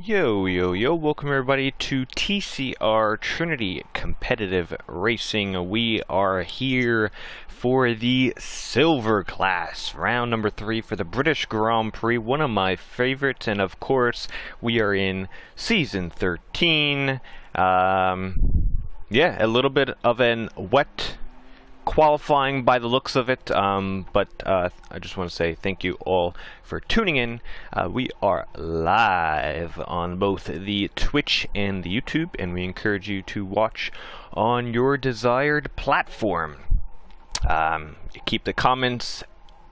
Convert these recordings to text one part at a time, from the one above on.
Yo, yo, yo, welcome everybody to TCR Trinity Competitive Racing. We are here for the Silver Class, round number 3 for the British Grand Prix, one of my favorites, and of course, we are in Season 13. Yeah, a little bit of an wet qualifying by the looks of it, but I just want to say thank you all for tuning in. We are live on both the Twitch and the YouTube, and we encourage you to watch on your desired platform. Keep the comments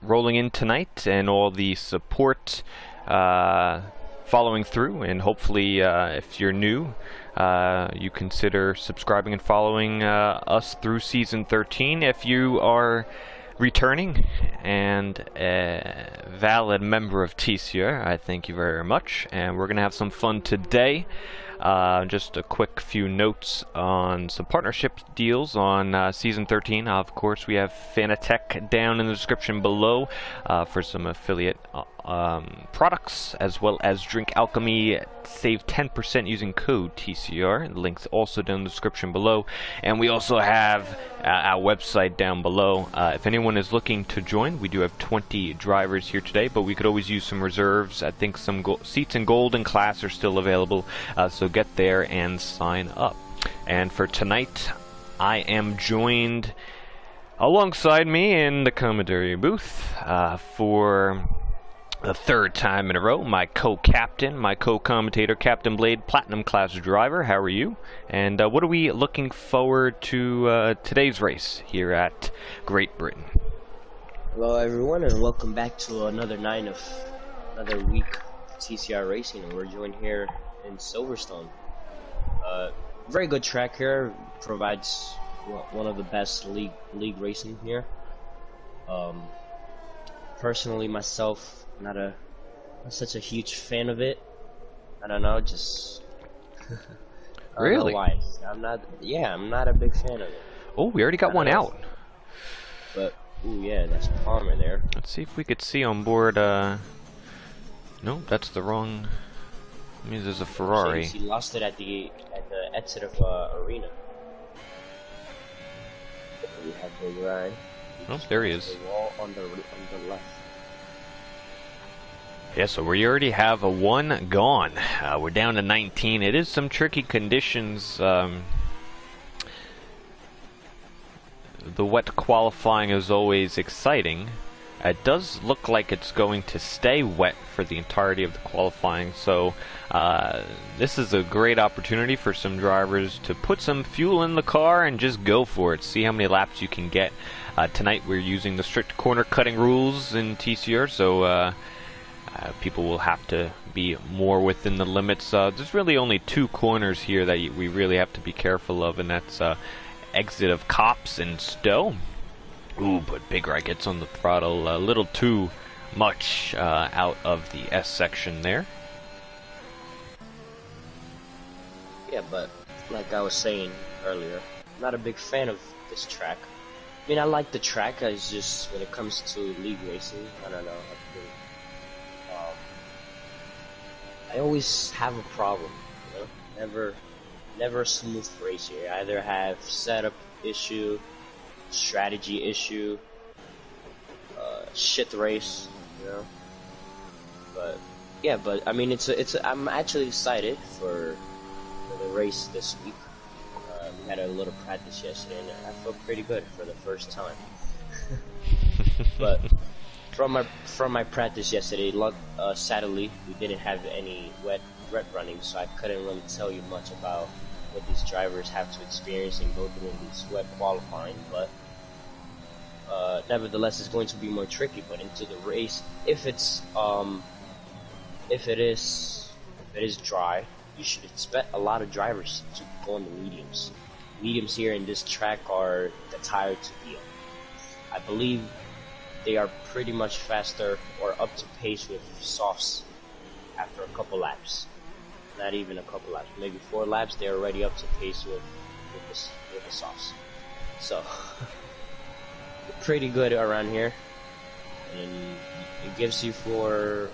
rolling in tonight and all the support following through, and hopefully if you're new, you consider subscribing and following us through Season 13. If you are returning and a valid member of TCR, I thank you very much, and we're going to have some fun today. Just a quick few notes on some partnership deals on Season 13. Of course, we have Fanatec down in the description below for some affiliate products, as well as Drink Alchemy. Save 10% using code TCR. The link's also down in the description below. And we also have our website down below. If anyone is looking to join, we do have 20 drivers here today, but we could always use some reserves. I think some seats in Golden class are still available, so get there and sign up. And for tonight, I am joined alongside me in the commentary booth for the third time in a row, my co-captain, my co-commentator, Captain Blade, Platinum class driver. How are you? And what are we looking forward to today's race here at Great Britain? Hello everyone, and welcome back to another week of TCR Racing, and we're joined here in Silverstone. Very good track here, provides one of the best league racing here. Personally, myself, not such a huge fan of it. I don't know, just I don't know why. I'm not a big fan of it. Oh, we already got one out. But ooh, yeah, that's Palmer there. Let's see if we could see on board. No, that's the wrong. It means there's a Ferrari. He lost it at the exit of arena. We have Big Ryan. Oh, there he is. The wall on the left. Yeah, so we already have a one gone. We're down to 19. It is some tricky conditions. The wet qualifying is always exciting. It does look like it's going to stay wet for the entirety of the qualifying, so this is a great opportunity for some drivers to put some fuel in the car and just go for it. See how many laps you can get. Tonight we're using the strict corner cutting rules in TCR, so people will have to be more within the limits. There's really only 2 corners here that we really have to be careful of, and that's exit of Cops and Stowe. Ooh, but Big Ry gets on the throttle a little too much out of the S section there. Yeah, but like I was saying earlier, I'm not a big fan of this track. I mean, I like the track, it's just when it comes to league racing, I don't know. I always have a problem, you know? Never a smooth race here. I either have setup issue, strategy issue, shit race, you know. But yeah, but I mean, I'm actually excited for the race this week. We had a little practice yesterday, and I felt pretty good for the first time. But from my practice yesterday, sadly we didn't have any wet running, so I couldn't really tell you much about what these drivers have to experience and go through in these wet qualifying. But nevertheless, it's going to be more tricky. But into the race, if it is dry, you should expect a lot of drivers to go on the mediums. Mediums here in this track are the tire to beat. I believe they are pretty much faster or up to pace with softs after a couple laps. Not even a couple laps, maybe 4 laps. They're already up to pace with the softs. So pretty good around here, and it gives you for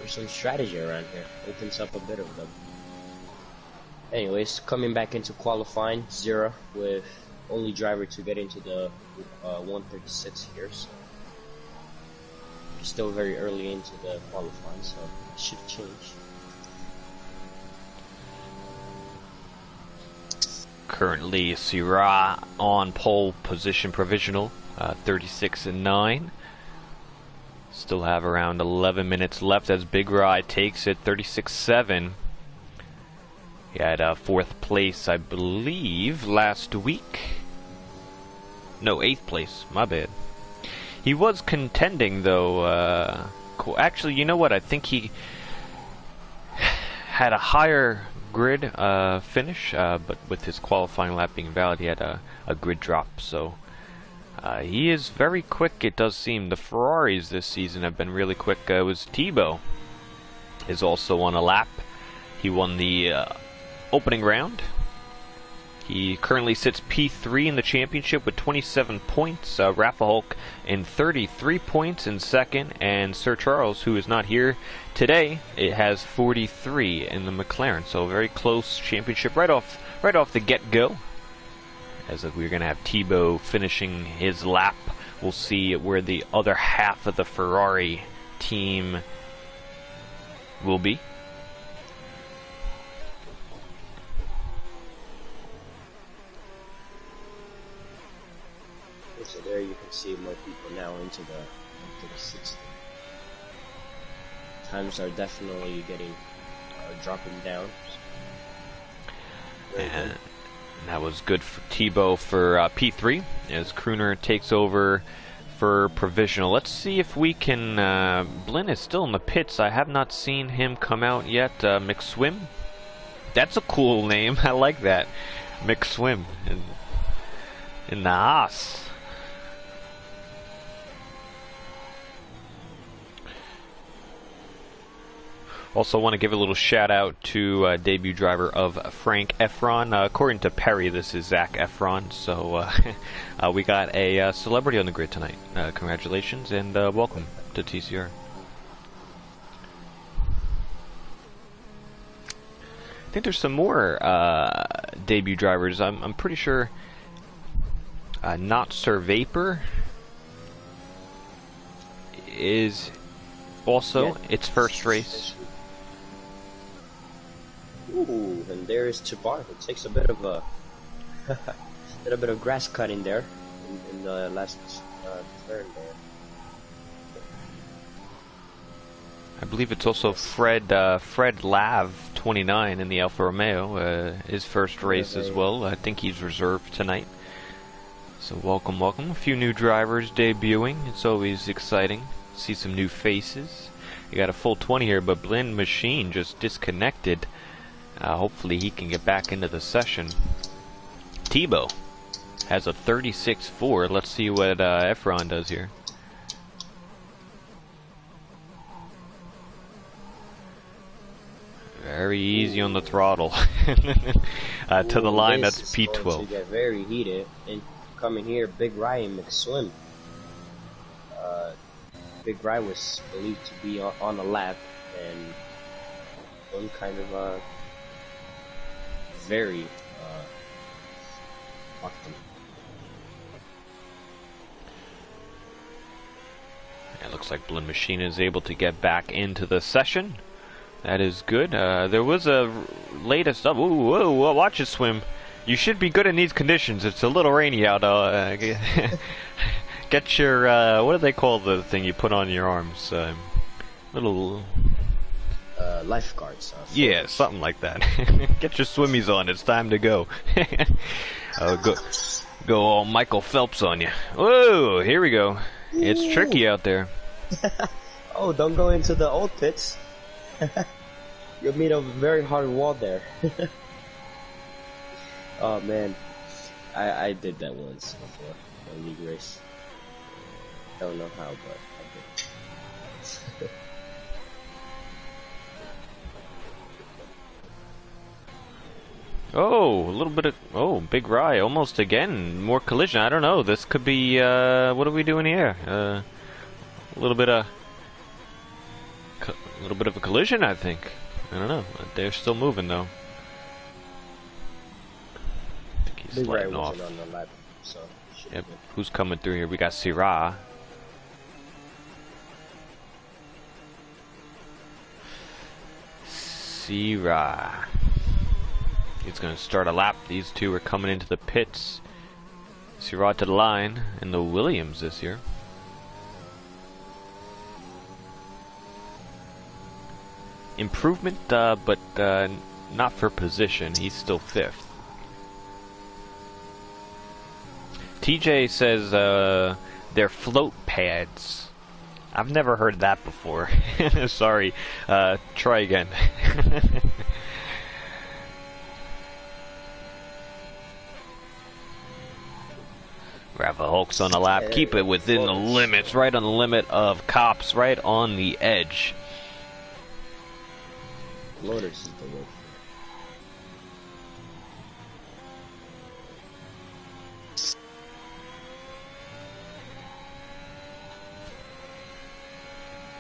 for some strategy around here. Opens up a bit of them. Anyways, coming back into qualifying, Zera with only driver to get into the 136 here. So still very early into the qualifying, so it should change. Currently, Syrah on pole position provisional, 36-9. Still have around 11 minutes left as Big Rye takes it, 36-7. He had 4th place, I believe, last week. No, 8th place, my bad. He was contending, though. Cool. Actually, you know what? I think he had a higher grid finish, but with his qualifying lap being valid, he had a grid drop. So he is very quick, it does seem. The Ferraris this season have been really quick. It was Thibaut is also on a lap. He won the opening round. He currently sits P3 in the championship with 27 points. Rafa Hulk in 33 points in second, and Sir Charles, who is not here today, it has 43 in the McLaren. So a very close championship right off the get-go. As we're going to have Thibaut finishing his lap, we'll see where the other half of the Ferrari team will be. So there you can see more people now into the 60. Times are definitely getting dropping down. And that was good for Thibaut for P3 as Crooner takes over for provisional. Let's see if we can. Blinn is still in the pits. I have not seen him come out yet. McSwim. That's a cool name. I like that. McSwim in the Haas. Also want to give a little shout out to debut driver of Frank Efron. According to Perry, this is Zach Efron. So we got a celebrity on the grid tonight. Congratulations and welcome to TCR. I think there's some more debut drivers. I'm pretty sure Not Sir Vapor is also its first race. Ooh, and there is Chabar, who takes a bit of a little bit of grass cutting there in the last turn there. I believe it's also Fred Lav 29 in the Alfa Romeo, his first race as well. I think he's reserved tonight. So welcome. A few new drivers debuting. It's always exciting. See some new faces. You got a full 20 here, but Blinn Machine just disconnected. Hopefully he can get back into the session. Thibaut has a 36.4. Let's see what Efron does here. Very easy on the throttle. To the line, that's P12. Going to get very heated. And coming here, Big Rye and McSwim. Big Rye was believed to be on the lap, and one kind of very It looks like Blinn Machine is able to get back into the session. That is good. There was a latest up. Ooh, whoa, watch it swim. You should be good in these conditions. It's a little rainy out. Get your, what do they call the thing you put on your arms? Little... lifeguards. Yeah, something like that. Get your swimmies on. It's time to go. Go all Michael Phelps on you. Whoa, here we go. It's tricky out there. Oh, don't go into the old pits. You'll meet a very hard wall there. Oh man, I did that once before a league race. Don't know how, but I did. Oh, a little bit of Big Rye almost again. More collision. I don't know. This could be what are we doing here? A little bit of A little bit of a collision, I think. I don't know. They're still moving, though. I think he's sliding off. On the lap, so yep. Who's coming through here? We got Syrah. Syrah. He's going to start a lap. These two are coming into the pits. Syrah to the line in the Williams this year. Improvement, but not for position. He's still 5th. TJ says they're float pads. I've never heard that before. Sorry. Try again. Rafa Hulk's on the lap. Keep it within the limits. Right on the limit of cops. Right on the edge. Loaders is the word.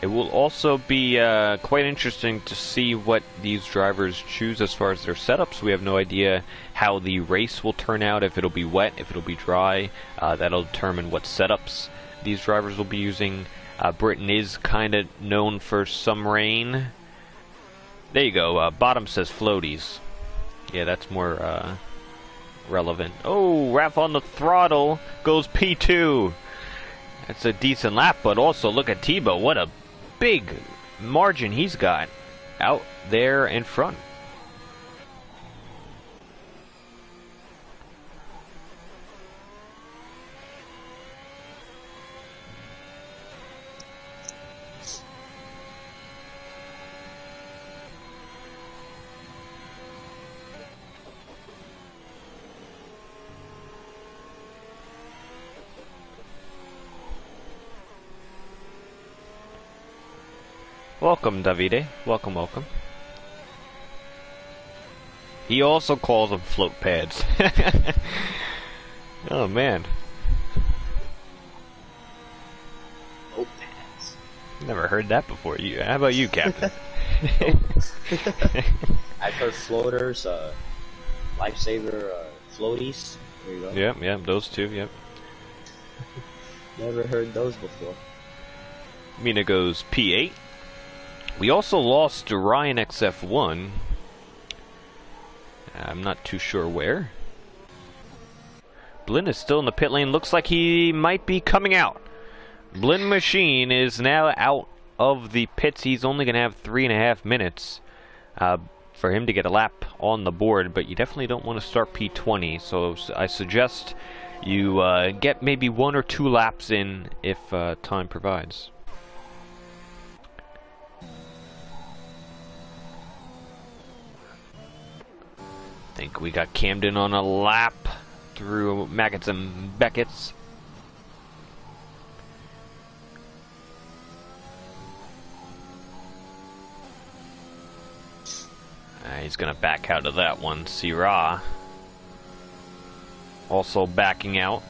It will also be quite interesting to see what these drivers choose as far as their setups. We have no idea how the race will turn out, if it'll be wet, if it'll be dry. That'll determine what setups these drivers will be using. Britain is kind of known for some rain. There you go. Bottom says floaties. Yeah, that's more relevant. Oh, Raph on the throttle goes P2. That's a decent lap, but also look at Tebow. What a big margin he's got out there in front. Welcome, Davide. Welcome, welcome. He also calls them float pads. Oh, man. Float pads. Never heard that before. How about you, Captain? I've heard floaters, lifesaver, floaties. There you go. Yep, those two, yep. Never heard those before. Mina goes P8. We also lost Ryan XF1. I'm not too sure where. Blinn is still in the pit lane. Looks like he might be coming out. Blinn Machine is now out of the pits. He's only going to have 3.5 minutes for him to get a lap on the board, but you definitely don't want to start P20. So I suggest you get maybe 1 or 2 laps in if time provides. I think we got Camden on a lap through Maggots and Beckett's. He's going to back out of that one. Syrah also backing out.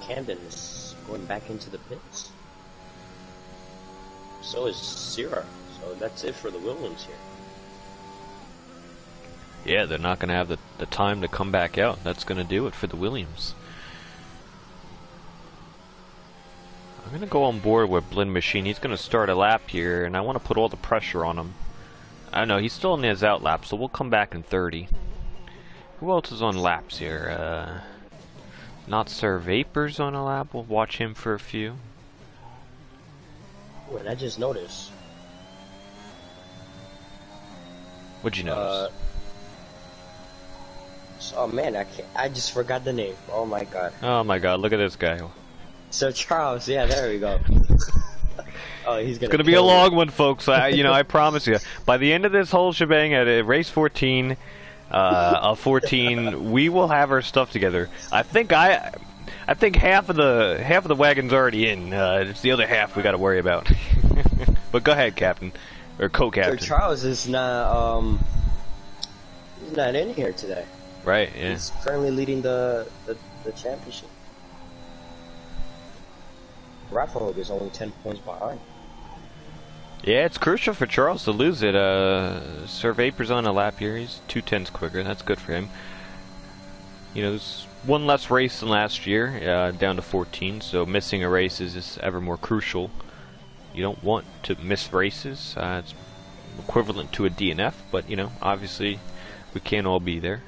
Camden is going back into the pits. So is Syrah. So that's it for the Williams here. Yeah, they're not going to have the time to come back out. That's going to do it for the Williams. I'm going to go on board with Blinn Machine. He's going to start a lap here, and I want to put all the pressure on him. I don't know, he's still in his out lap, so we'll come back in 30. Who else is on laps here? Not Sir Vapors on a lap. We'll watch him for a few. Oh, and I just noticed. What'd you notice? Oh man, I just forgot the name. Oh my god. Oh my god, look at this guy. Sir Charles, yeah, there we go. Oh, he's gonna. It's gonna be a long one, folks. I promise you. By the end of this whole shebang at race 14, of 14, we will have our stuff together. I think half of the wagon's already in. It's the other half we got to worry about. But go ahead, Captain. Or Sir co-captain. Charles is he's not in here today. Right, yeah. He's currently leading the championship. Rafael is only 10 points behind. Yeah, it's crucial for Charles to lose it. Sir Vapor's on a lap here. He's 2/10 quicker. That's good for him. You know, there's one less race than last year, down to 14, so missing a race is just ever more crucial. You don't want to miss races. It's equivalent to a DNF, but, you know, obviously we can't all be there.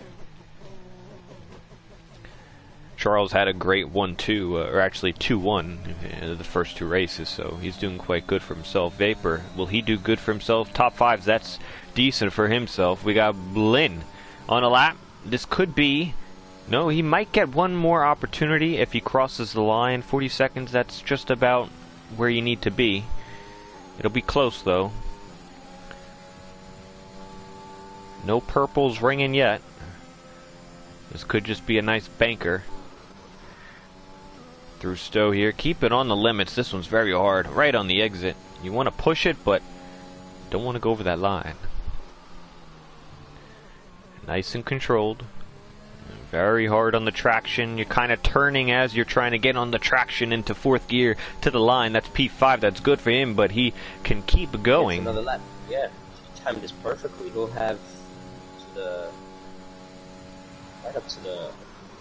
Charles had a great 1-2, or actually 2-1 in the first two races, so he's doing quite good for himself. Vapor, will he do good for himself? Top fives, that's decent for himself. We got Blinn on a lap. This could be... No, he might get one more opportunity if he crosses the line. 40 seconds, that's just about where you need to be. It'll be close, though. No purples ringing yet. This could just be a nice banker. Through Stowe here. Keep it on the limits. This one's very hard. Right on the exit. You want to push it, but don't want to go over that line. Nice and controlled. Very hard on the traction. You're kind of turning as you're trying to get on the traction into fourth gear to the line. That's P5. That's good for him, but he can keep going. Another lap. Yeah, he timed this perfectly. He'll have to the right up to the.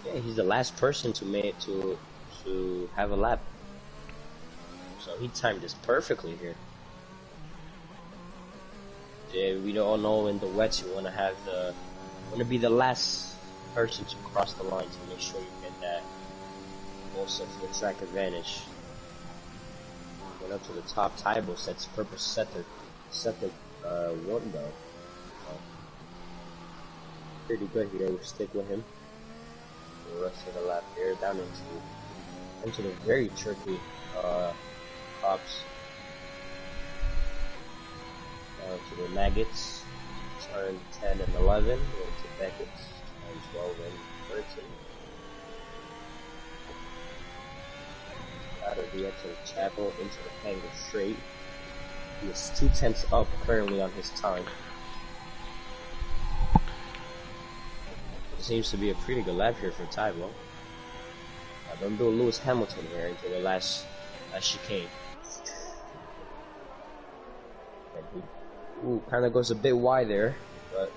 Yeah, he's the last person to make to have a lap. So he timed this perfectly here. Yeah, we all know in the wets you want to be the last person to cross the line to make sure you get that most of the track advantage. Went up to the top. Tybo sets purpose set the window. Pretty good here. We stick with him. The rest of the lap here down into the very tricky tops. Down to the maggots. Turn 10 and 11. Into Beckett's. 12 and 13. Out of the exit of Chapel into the hangar straight. He is 2/10 up currently on his time. It seems to be a pretty good lap here for Tybo. Don't do Lewis Hamilton here into the last chicane. Ooh, kind of goes a bit wide there, but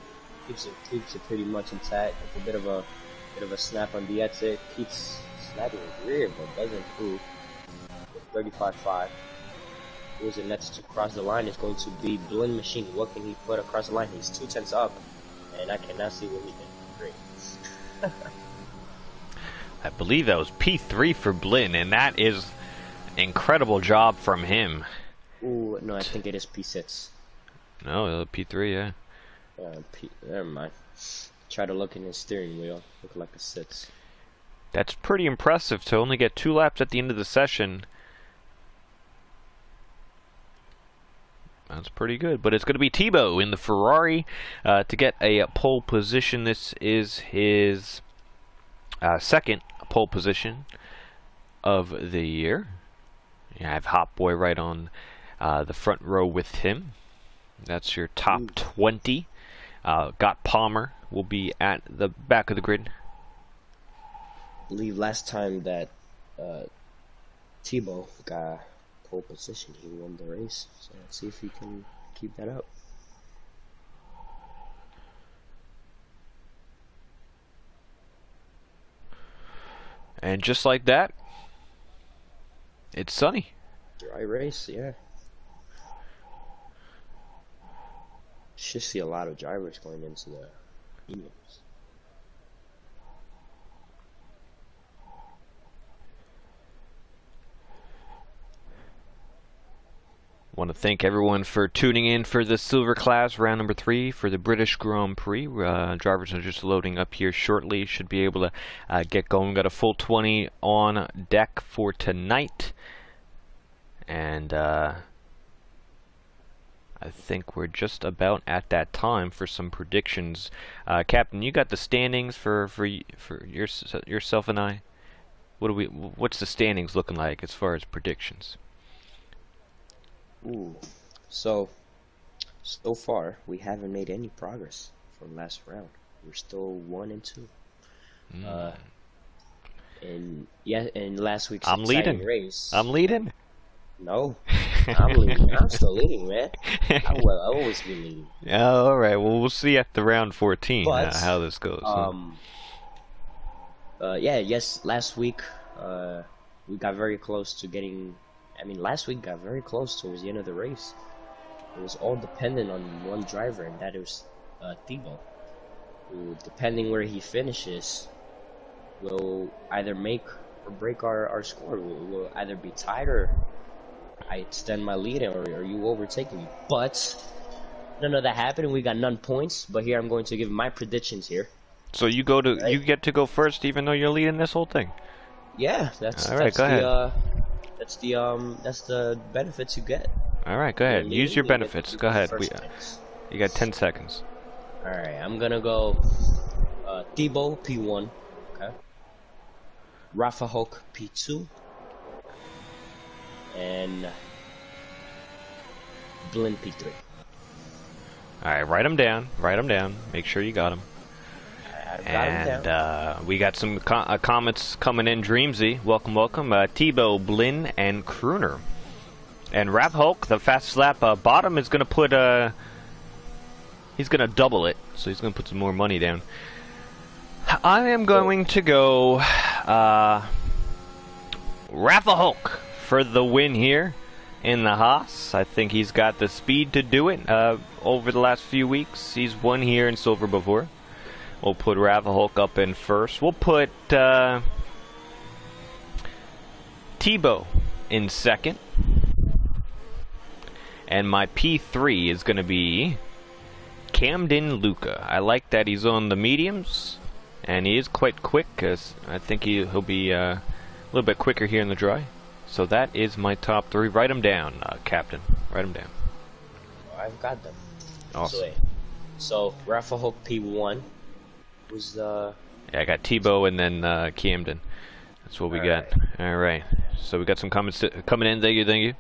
keeps it pretty much intact. It's a bit of a snap on the exit. Keeps snapping his rear, but doesn't improve. 35.5. Who's the next to cross the line is going to be Blinn Machine. What can he put across the line? He's 2/10 up, and I cannot see what he can bring. I believe that was P3 for Blinn, and that is incredible job from him. Ooh, no, I think it is P6. No, P3, yeah. Never mind. Try to look in his steering wheel. Look like a 6. That's pretty impressive to only get 2 laps at the end of the session. That's pretty good. But it's going to be Thibaut in the Ferrari to get a pole position. This is his second pole position of the year. You have Hot Boy right on the front row with him. That's your top 20. Got Palmer will be at the back of the grid. I believe last time that Thibaut got pole position, he won the race. So let's see if he can keep that up. And just like that, it's sunny. Dry race, yeah. Should see a lot of drivers going into the mediums. Want to thank everyone for tuning in for the Silver Class round number 3 for the British Grand Prix. Drivers are just loading up here shortly. Should be able to get going. Got a full 20 on deck for tonight. And I think we're just about at that time for some predictions. Captain, you got the standings for yourself and I. What's the standings looking like as far as predictions? Ooh, So far we haven't made any progress from last round. We're still 1 and 2. And yeah, in last week's I'm exciting leading. race. I'm leading. No, I'm leading. I'm still leading, man. I will always be leading. All right. Well, we'll see after round 14 But how this goes. yes, last week we got very close to getting. I mean, last week got very close towards the end of the race. It was all dependent on one driver, and that was Thibaut, who, depending where he finishes, will either make or break our score. We'll either be tied or I extend my lead, or you overtake me. But none of that happened, and we got none points. But here I'm going to give my predictions here. So you get to go first, even though you're leading this whole thing. Yeah, that's all right. Go ahead. That's the benefits you get. All right, go ahead. Use your benefits. Go ahead. You got 10 seconds. All right, I'm gonna go Thibaut P1. Okay. Rafa Hulk P2. And Blin P3. All right, write them down. Write them down. Make sure you got them. I've got them down. We got some comments coming in. Dreamsy, welcome, welcome. Thibaut, Blin, and Crooner. And Rap Hulk, the fast slap bottom is going to put he's going to double it, so he's going to put some more money down. I am going to go Rafa Hulk for the win here in the Haas. I think he's got the speed to do it. Over the last few weeks, he's won here in silver before. We'll put Rafa Hulk up in first. We'll put Thibaut in second. And my P3 is going to be Camden Luca. I like that he's on the mediums, and he is quite quick, because I think he'll be a little bit quicker here in the dry. So that is my top 3. Write them down, Captain. Write them down. I've got them. Awesome. So Rafa Hulk P1 was yeah, I got Thibaut and then Camden. That's what we got. All right. So we got some comments coming in. Thank you.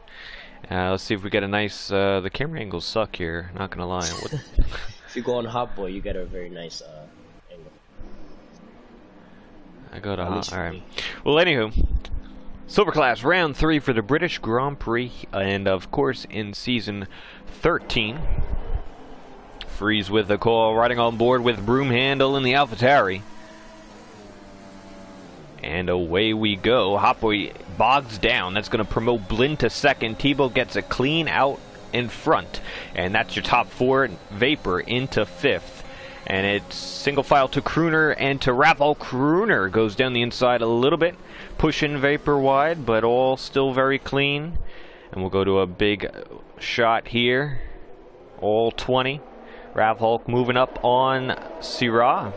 Let's see if we get a nice. The camera angles suck here. Not gonna lie. If you go on Hot Boy, you get a very nice angle. I go to Hot. All right. Well, anywho, Silver Class round 3 for the British Grand Prix, and of course in season 13. Freeze with the call, riding on board with Broom Handle in the AlphaTauri. And away we go. Hot Boy bogs down. That's going to promote Blin to second. Thibaut gets a clean out in front. And that's your top 4. Vapor into 5th. And it's single file to Crooner and to Raffle. Crooner goes down the inside a little bit, pushing Vapor wide, but all still very clean. And we'll go to a big shot here. All 20. Rav Hulk moving up on Syrah.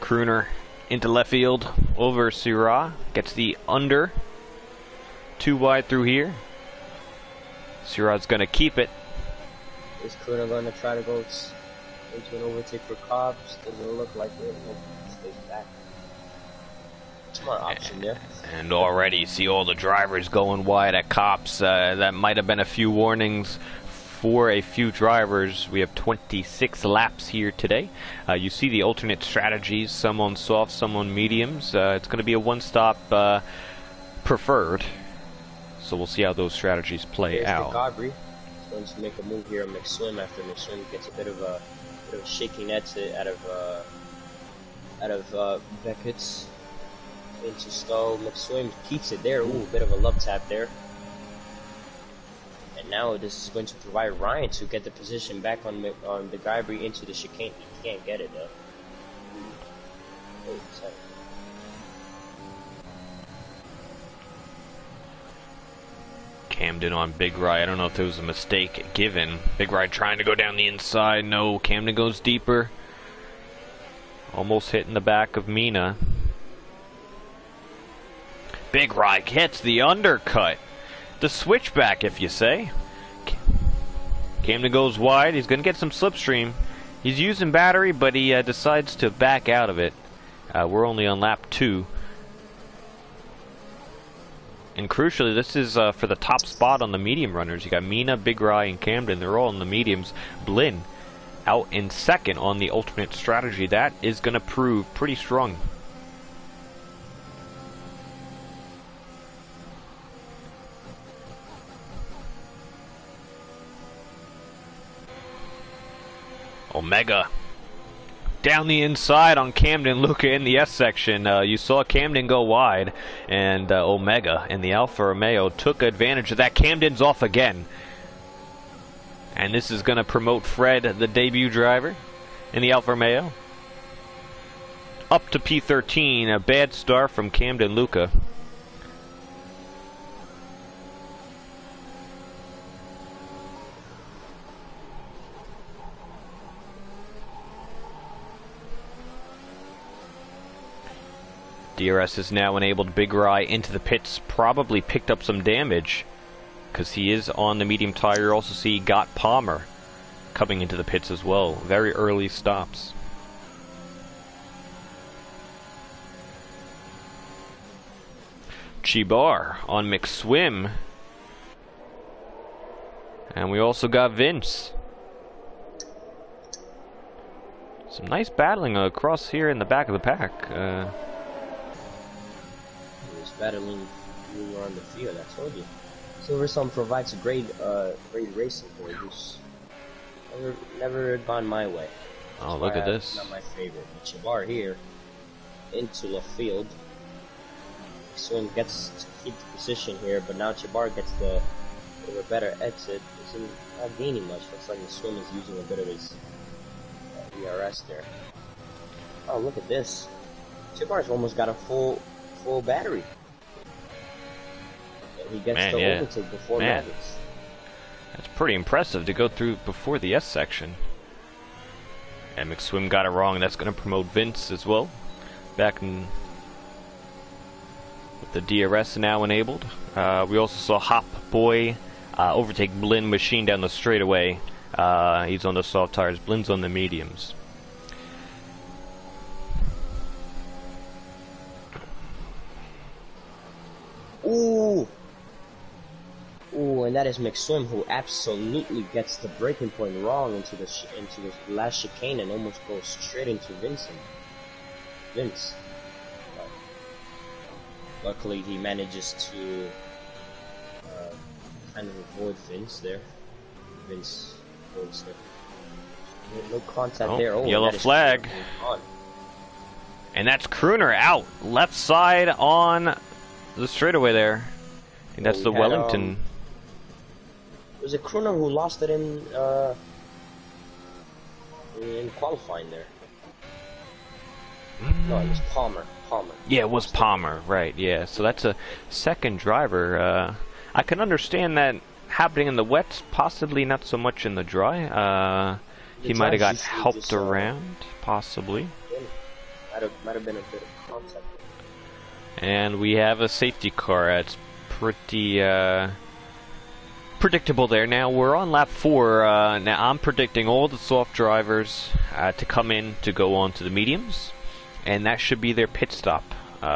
Crooner into left field over Syrah. Gets the under. 2 wide through here. Syrah's going to keep it. Is Crooner going to try to go into an overtake for Cobbs? Doesn't look like it. Stays back. Smart option there. And already see all the drivers going wide at Cops. That might have been a few warnings for a few drivers. We have 26 laps here today. You see the alternate strategies, some on soft, some on mediums. It's going to be a one-stop preferred. So we'll see how those strategies play out. Gabri is going to make a move here on McSwim after McSwim gets a bit of a shaking exit out of Beckett's into Stowe. McSwim keeps it there. Ooh, a bit of a love tap there. And now this is going to provide Ryan to get the position back on the Gabri into the chicane. He can't get it though. Oh, sorry. Camden on Big Rye. I don't know if there was a mistake given. Big Rye trying to go down the inside. No, Camden goes deeper. Almost hitting the back of Mina. Big Rye hits the undercut. The switchback, if you say. Camden goes wide. He's going to get some slipstream. He's using battery, but he decides to back out of it. We're only on lap 2. And crucially, this is for the top spot on the medium runners. You got Mina, Big Rye, and Camden. They're all in the mediums. Blinn out in second on the alternate strategy. That is going to prove pretty strong. Omega down the inside on Camden, Luca in the S section. You saw Camden go wide, and Omega in the Alfa Romeo took advantage of that. Camden's off again. And this is going to promote Fred, the debut driver in the Alfa Romeo, up to P13. A bad start from Camden Luca. DRS has now enabled Big Rye into the pits, probably picked up some damage because he is on the medium tire. You also see Got Palmer coming into the pits as well. Very early stops. Chibar on McSwim. And we also got Vince. Some nice battling across here in the back of the pack. Battling you on the field, I told you. Silverstone provides a great racing for you. Never gone my way. Oh, look at this. Not my favorite. Chabar here into the field. Swim gets to keep the position here, but now Chabar gets the better exit. Isn't not gaining much. Looks like the Swim is using a bit of his ERS there. Oh, look at this. Chabar's almost got a full battery. He gets the overtake before Mavericks. That's pretty impressive to go through before the S section. And McSwim got it wrong. That's going to promote Vince as well. Back in with the DRS now enabled. We also saw Hop Boy overtake Blinn Machine down the straightaway. He's on the soft tires. Blinn's on the mediums. Ooh, and that is McSwim, who absolutely gets the breaking point wrong into the last chicane and almost goes straight into Vince. Luckily, he manages to kind of avoid Vince there. Vince avoids there. No contact there. Oh, yellow flag. And that's Crooner out left side on the straightaway there. I think that's the Wellington. It was a Crooner who lost it in qualifying there. No, it was Palmer. Yeah, it was Palmer, right? Yeah, so that's a second driver. I can understand that happening in the wets, possibly not so much in the dry. He might have got helped around, possibly. Might have been a bit of contact. And we have a safety car. It's pretty predictable there. Now we're on lap 4. Now I'm predicting all the soft drivers to come in to go on to the mediums, and that should be their pit stop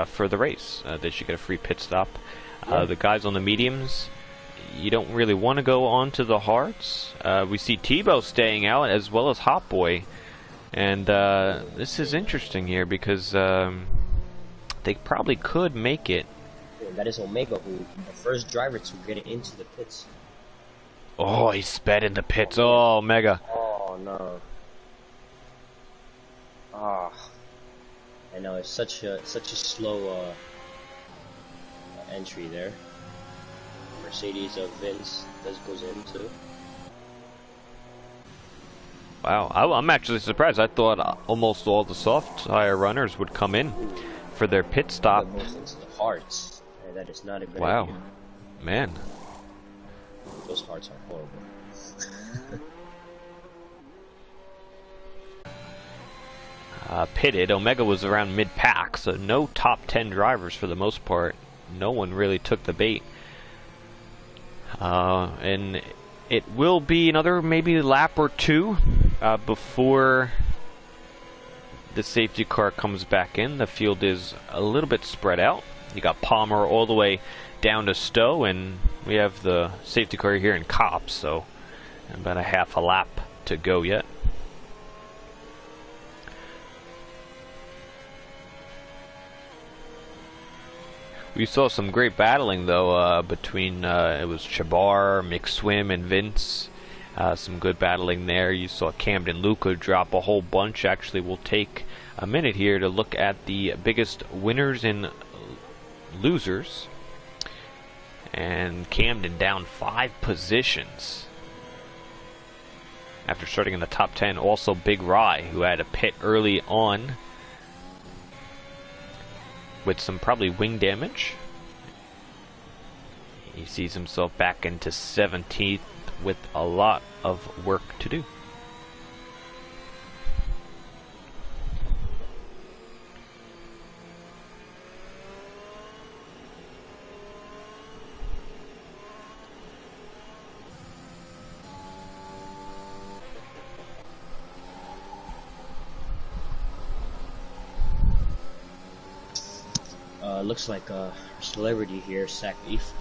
for the race. They should get a free pit stop. The guys on the mediums, you don't really want to go on to the hards. We see Tebow staying out as well as Hot Boy, and this is interesting here because they probably could make it. That is Omega, who the first driver to get into the pits. Oh, he sped in the pits. Oh, Omega. Oh no. Ah, I know, it's such a slow entry there. Mercedes of Vince goes into. Wow, I'm actually surprised. I thought almost all the soft tire runners would come in for their pit stop. Goes into the hearts. That is not a good wow, idea. Man. Those hearts are horrible. Pitted. Omega was around mid-pack, so no top 10 drivers for the most part. No one really took the bait. And it will be another maybe lap or two before the safety car comes back in. The field is a little bit spread out. You got Palmer all the way down to Stowe, and we have the safety car here in Cops, so about a half a lap to go yet. We saw some great battling though between it was Chabar, McSwim, and Vince. Some good battling there. You saw Camden Luca drop a whole bunch. Actually, we'll take a minute here to look at the biggest winners and losers. And Camden down 5 positions after starting in the top 10. Also Big Rye, who had a pit early on with some probably wing damage. He sees himself back into 17th with a lot of work to do. Looks like a celebrity here, Sack Leaf,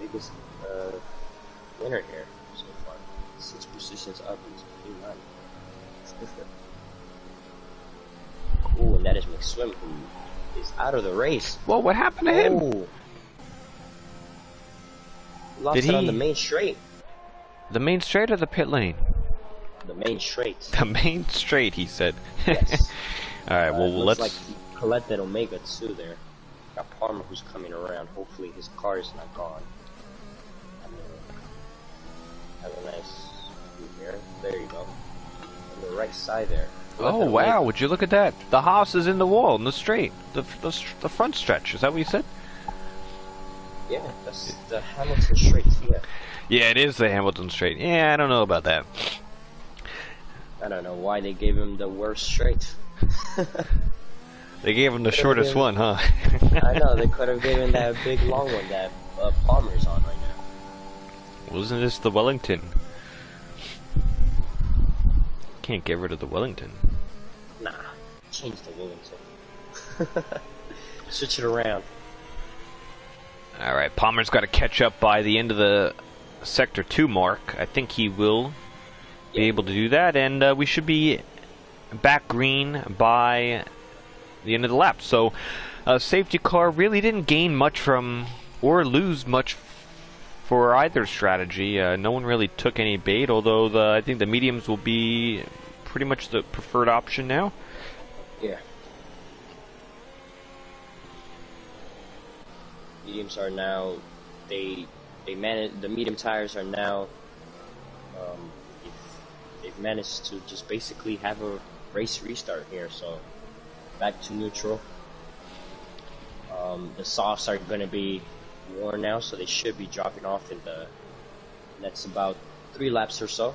the biggest winner here so far. 6 positions up into P9. It's different. Ooh, and that is McSwim, who is out of the race. Whoa, what happened to him? Ooh. Lost it on the main straight. The main straight or the pit lane? The main straight. The main straight, he said. Yes. Alright, well, looks let's... like he collected Omega 2 there. Got Palmer who's coming around. Hopefully his car is not gone. Have a nice view here. There you go. On the right side there. Oh, wow, would you look at that? The Haas is in the wall, in the straight. The front stretch, is that what you said? Yeah, that's the Hamilton straight, yeah. Yeah, it is the Hamilton straight. Yeah, I don't know about that. I don't know why they gave him the worst straight. They gave him the shortest one, huh? I know, they could have given that big long one that Palmer's on right now. Wasn't this the Wellington? Can't get rid of the Wellington. Nah, change the Wellington. Switch it around. Alright, Palmer's got to catch up by the end of the Sector 2 mark. I think he will be able to do that, and we should be back green by the end of the lap. So safety car really didn't gain much from or lose much for either strategy. No one really took any bait, although I think the mediums will be pretty much the preferred option now. Yeah. Mediums are now, the medium tires are now, they've managed to just basically have a race restart here, so back to neutral. The softs are going to be worn now, so they should be dropping off in the next about 3 laps or so.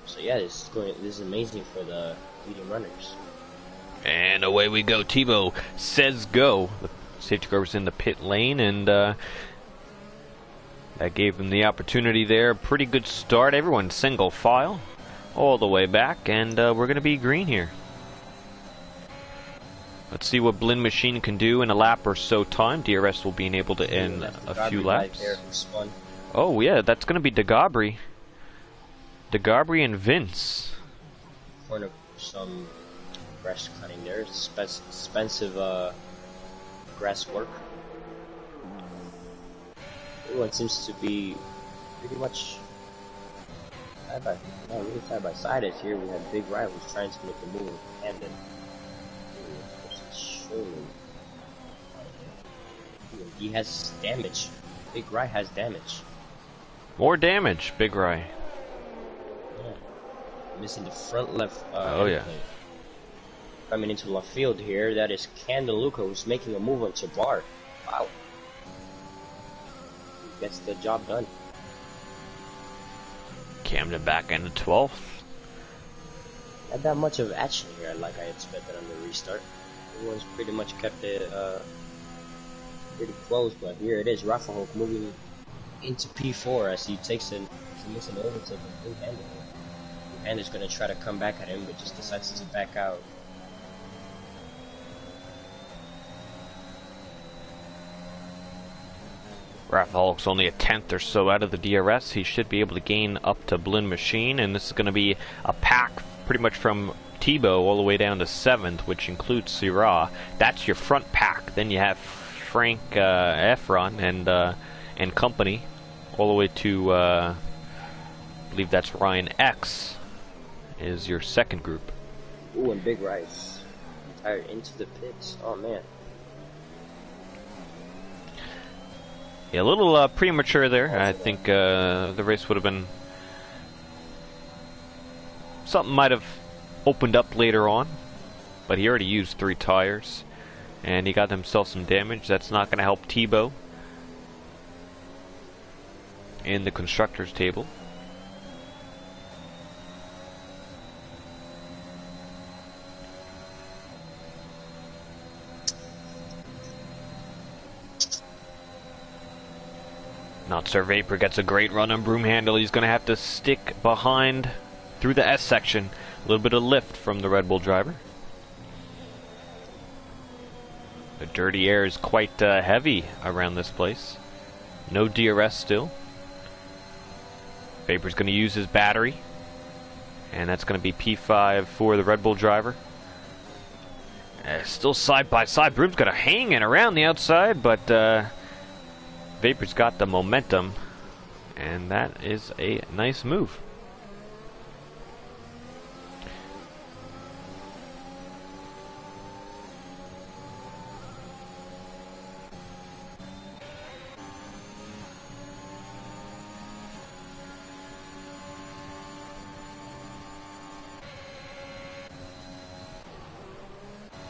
So yeah, this is amazing for the medium runners. And away we go. Tebow says go. The safety car was in the pit lane, and that gave them the opportunity there. Pretty good start. Everyone single file all the way back, and we're going to be green here. Let's see what Blinn Machine can do in a lap or so time. DRS will be able to end a few laps. Oh yeah, that's going to be DeGabri. DeGabri and Vince. For some grass cutting there. Expensive grass work. Everyone seems to be pretty much side by side as here. We have Big Rye who's trying to make a move with Camden. He has damage. Big Rye has damage. More damage, Big Rye. Yeah. Missing the front left oh yeah. plate. Coming into left field here, that is Camden Luca who's making a move on Chabar. Wow. He gets the job done. Camden back into 12th. Not that much of action here like I expected on the restart. Everyone's pretty much kept it pretty close, but here it is. Rafa Hope moving into P4 as he takes an, he makes an overtake and Panda's gonna try to come back at him, but just decides to back out. Rafael's only a tenth or so out of the DRS. He should be able to gain up to Blinn Machine, and this is going to be a pack pretty much from Tebow all the way down to 7th, which includes Syrah. That's your front pack. Then you have Frank Efron and company all the way to I believe that's Ryan X is your second group. Ooh, and Big Rice retired into the pits. Oh man. Yeah, a little premature there. I think the race would have been... Something might have opened up later on, but he already used 3 tires, and he got himself some damage. That's not going to help Tebow in the constructors table. Not Sir Vapor gets a great run on Broom Handle. He's going to have to stick behind through the S section. A little bit of lift from the Red Bull driver. The dirty air is quite heavy around this place. No DRS still. Vapor's going to use his battery. And that's going to be P5 for the Red Bull driver. Still side by side. Broom's going to hang it around the outside, but... Vapor's got the momentum, and that is a nice move.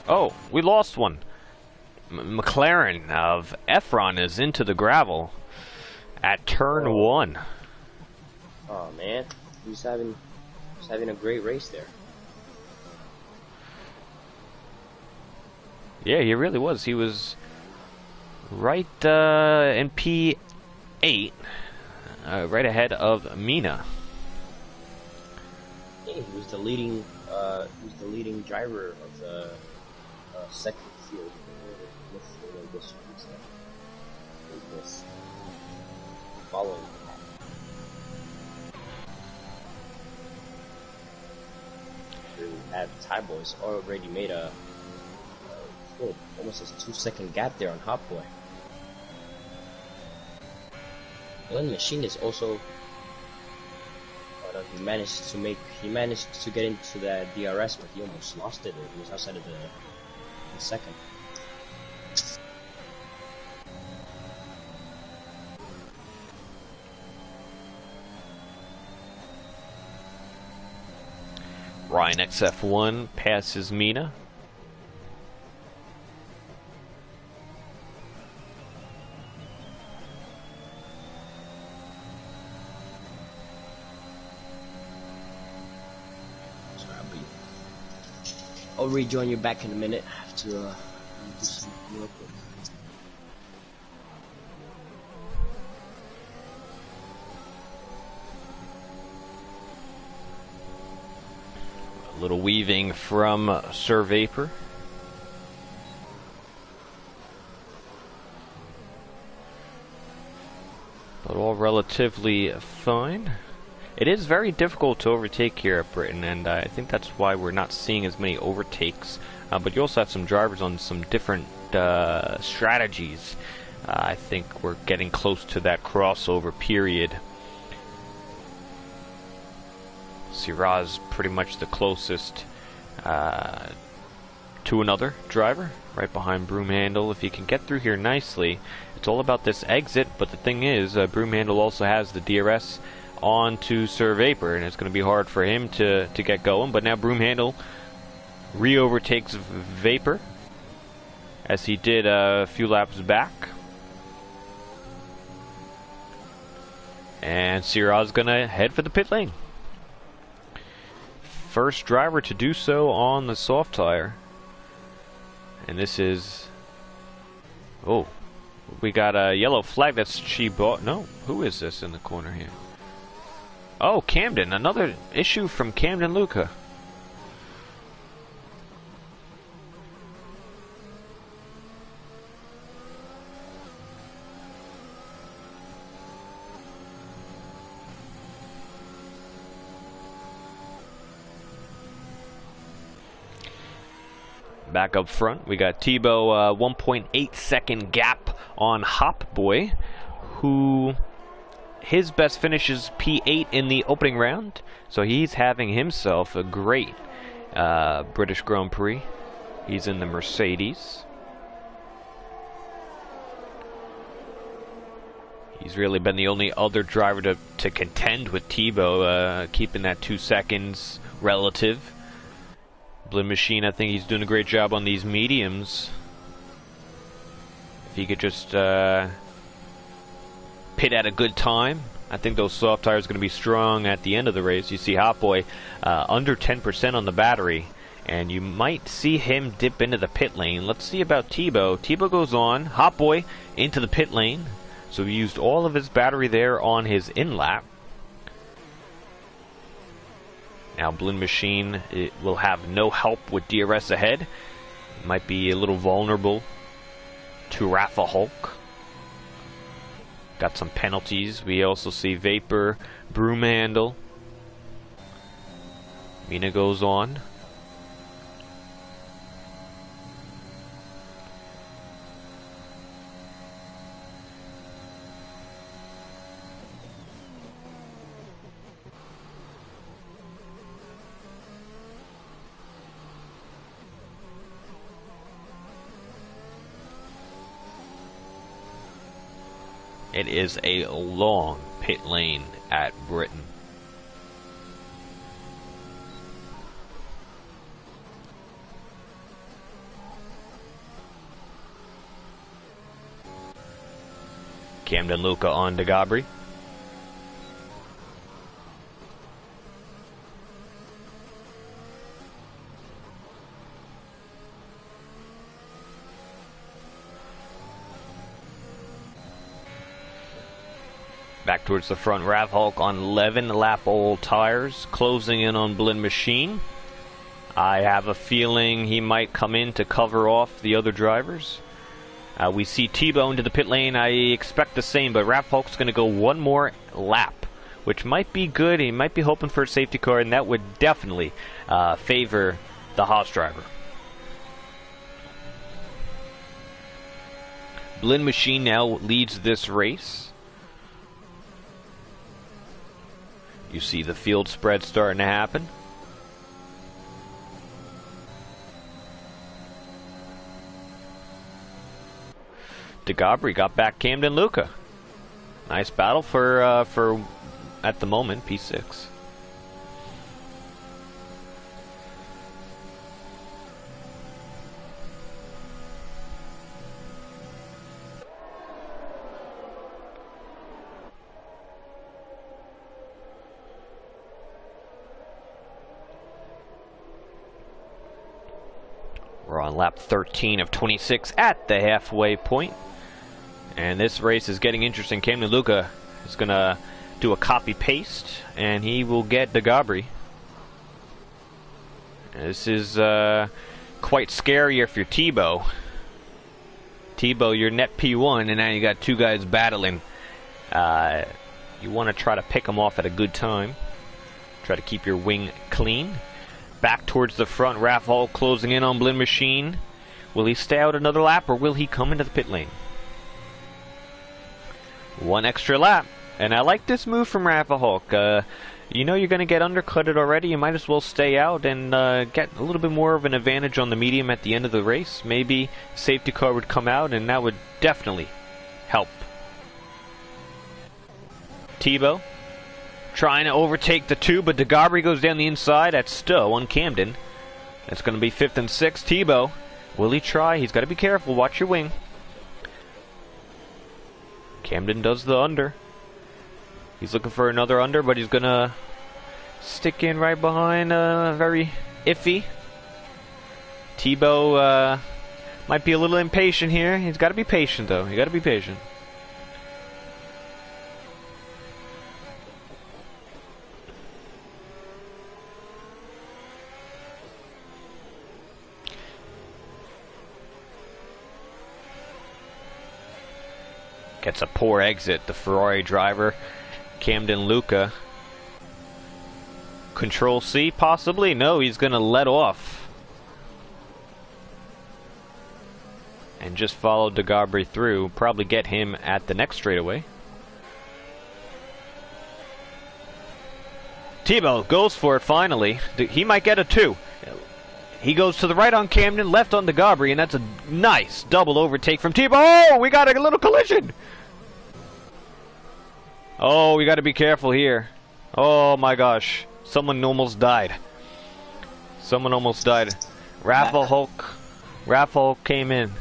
Oh, we lost one. McLaren of Efron is into the gravel at turn 1. Oh man, he's having a great race there. Yeah, he really was. He was right in P8, right ahead of Mina. Yeah, he was the leading driver of the second field. Following. We have Thai Boys already made almost a 2-second gap there on Hot Boy. Blinn Machine is also. Oh no, he managed to get into that DRS, but he almost lost it. He was outside of the second. Ryan XF1 passes Mina. I'll rejoin you back in a minute. I have to do some real quick. A little weaving from Sir Vapor. But all relatively fine. It is very difficult to overtake here at Britain, and I think that's why we're not seeing as many overtakes. But you also have some drivers on some different strategies. I think we're getting close to that crossover period. Syrah's pretty much the closest to another driver, right behind Broom Handle. If he can get through here nicely, it's all about this exit, but the thing is, Broom Handle also has the DRS onto Sir Vapor, and it's going to be hard for him to get going. But now Broom Handle re-overtakes Vapor, as he did a few laps back. And Syrah's going to head for the pit lane. First driver to do so on the soft tire. And this is... Oh, we got a yellow flag. That's she bought. No, who is this in the corner here? Oh, Camden. Another issue from Camden Luca. Back up front, we got Tebow, 1.8 second gap on Hop Boy, who his best finish is P8 in the opening round, so he's having himself a great British Grand Prix. He's in the Mercedes. He's really been the only other driver to contend with Tebow, keeping that 2 seconds relative. Blin Machine, I think he's doing a great job on these mediums. If he could just pit at a good time, I think those soft tires are going to be strong at the end of the race. You see Hot Boy under 10% on the battery, and you might see him dip into the pit lane. Let's see about Tebow. Tebow goes on, Hot Boy into the pit lane, so he used all of his battery there on his in-lap. Now Blin Machine will have no help with DRS ahead. Might be a little vulnerable to Rafa Hulk. Got some penalties. We also see Vapor, Broomhandle. Mina goes on. It is a long pit lane at Britain. Camden Luca on DeGabri. Back towards the front, Rav Hulk on 11 lap old tires, closing in on Blin Machine. I have a feeling he might come in to cover off the other drivers. We see Tebow into the pit lane. I expect the same, but Rav Hulk's going to go one more lap, which might be good. He might be hoping for a safety car, and that would definitely favor the Haas driver. Blin Machine now leads this race. You see the field spread starting to happen. DeGabri got back Camden Luca. Nice battle for at the moment P6. We're on lap 13 of 26 at the halfway point. And this race is getting interesting. Camden Luca is going to do a copy-paste, and he will get DeGabri. This is quite scary if you're Tebow. Tebow, you're net P1, and now you got two guys battling. You want to try to pick them off at a good time. Try to keep your wing clean. Back towards the front, Raph Hall closing in on Blin Machine. Will he stay out another lap, or will he come into the pit lane? One extra lap. And I like this move from Rafa Hulk. You know you're going to get undercutted already. You might as well stay out and get a little bit more of an advantage on the medium at the end of the race. Maybe safety car would come out, and that would definitely help. Tebow trying to overtake the two, but DeGabri goes down the inside at Stowe on Camden. That's going to be 5th and 6th. Tebow, will he try? He's got to be careful. Watch your wing. Camden does the under. He's looking for another under, but he's going to stick in right behind. Very iffy. Tebow might be a little impatient here. He's got to be patient, though. You got to be patient. Gets a poor exit, the Ferrari driver. Camden Luca. Control C, possibly? No, he's going to let off. And just follow DeGabri through. Probably get him at the next straightaway. Thibaut goes for it finally. He might get a 2. He goes to the right on Camden, left on DeGabri, and that's a nice double overtake from Thibaut. Oh, we got a little collision. Oh, we got to be careful here. Oh my gosh. Someone almost died. Someone almost died. Raffle Hulk came in.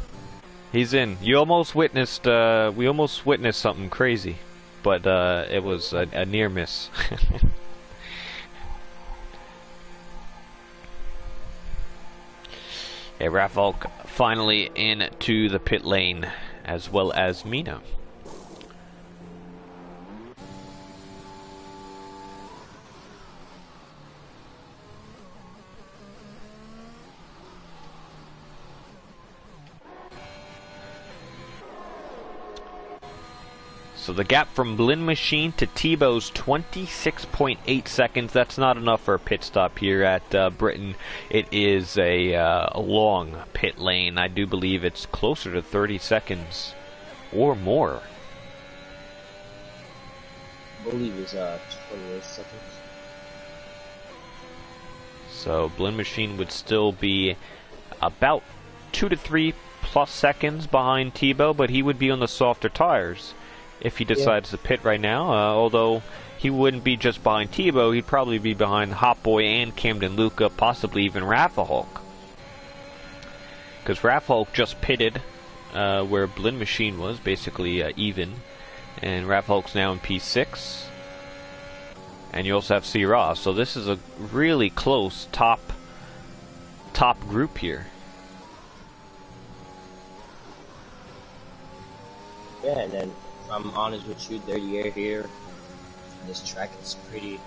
He's in. You almost witnessed, we almost witnessed something crazy. But, it was a near miss. Yeah, Raffle Hulk finally into the pit lane, as well as Mina. So the gap from Blinn Machine to Thibaut's 26.8 seconds. That's not enough for a pit stop here at Britain. It is a long pit lane. I do believe it's closer to 30 seconds or more. I believe it's 28 seconds. So Blinn Machine would still be about 2 to 3 plus seconds behind Thibaut, but he would be on the softer tires if he decides to pit right now, although he wouldn't be just behind Thibaut, he'd probably be behind Hot Boy and Camden Luca, possibly even Raffle Hulk. Because Raffle Hulk just pitted where Blinn Machine was, basically even, and Raffle Hulk's now in P6. And you also have C-Raw, so this is a really close top group here. Yeah, and then if I'm honest with you, 30 air here, this track is pretty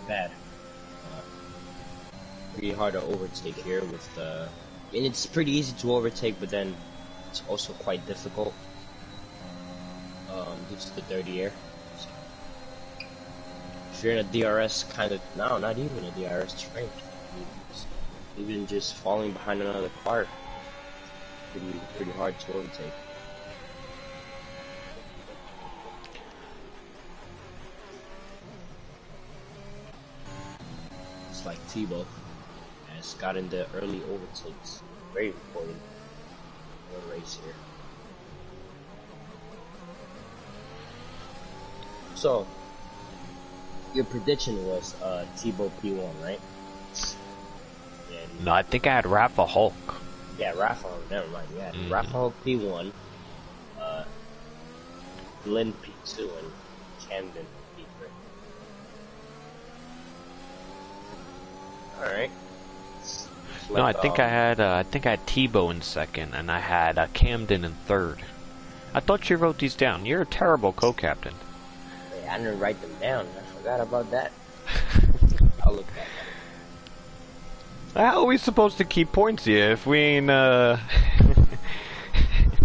bad. Pretty hard to overtake here with and it's pretty easy to overtake, but then it's also quite difficult due to the dirty air. So, if you're in a DRS kind of, no, not even a DRS train, even just falling behind another car, pretty hard to overtake. Like Thibaut has gotten the early overtakes. Very important for the race here. So, your prediction was Thibaut P1, right? And No, I think I had Raffle Hulk. yeah, Raffle Hulk, never mind. Yeah, Raffle Hulk P1, Blinn P2, and Camden P3. Alright. No, I think I had Thibaut in second, and I had Camden in third. I thought you wrote these down. You're a terrible co-captain. Hey, I didn't write them down. I forgot about that. I'll look back at it. How are we supposed to keep points here if we ain't,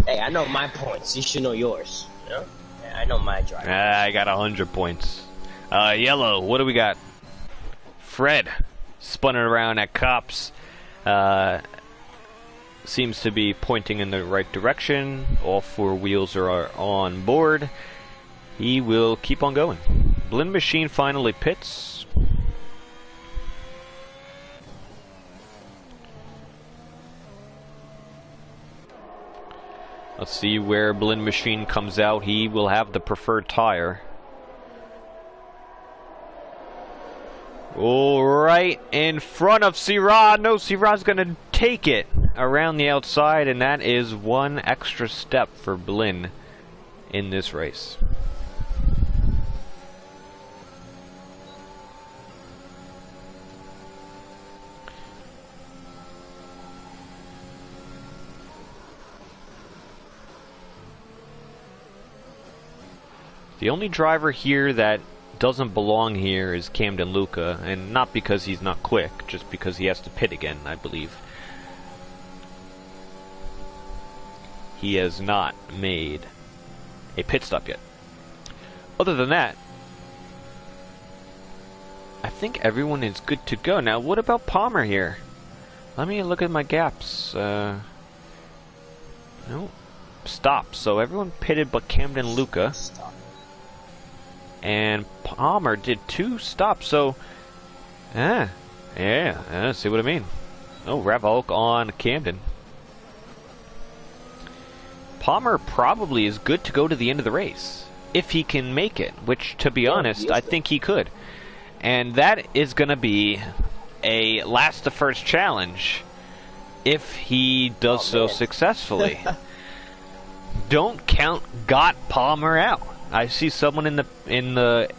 Hey, I know my points. You should know yours. You know? Yeah, I know my driver. I got 100 points. Yellow, what do we got? Fred. Spun it around at Cops. Seems to be pointing in the right direction. All 4 wheels are on board. He will keep on going. Blinn Machine finally pits. Let's see where Blinn Machine comes out. He will have the preferred tire. All right, in front of C-Rod. No, C-Rod's going to take it around the outside, and that is 1 extra step for Blinn in this race. The only driver here that doesn't belong here is Camden Luca, and not because he's not quick, just because he has to pit again, I believe. He has not made a pit stop yet. Other than that, I think everyone is good to go. Now, what about Palmer here? Let me look at my gaps. No. Stop. So everyone pitted but Camden Luca. Stop. And Palmer did 2 stops, so... yeah, see what I mean. Oh, Ravalk on Camden. Palmer probably is good to go to the end of the race. If he can make it, which, to be honest, I think he could. And that is going to be a last to first challenge if he does so successly. Don't count Got Palmer out. I see someone in the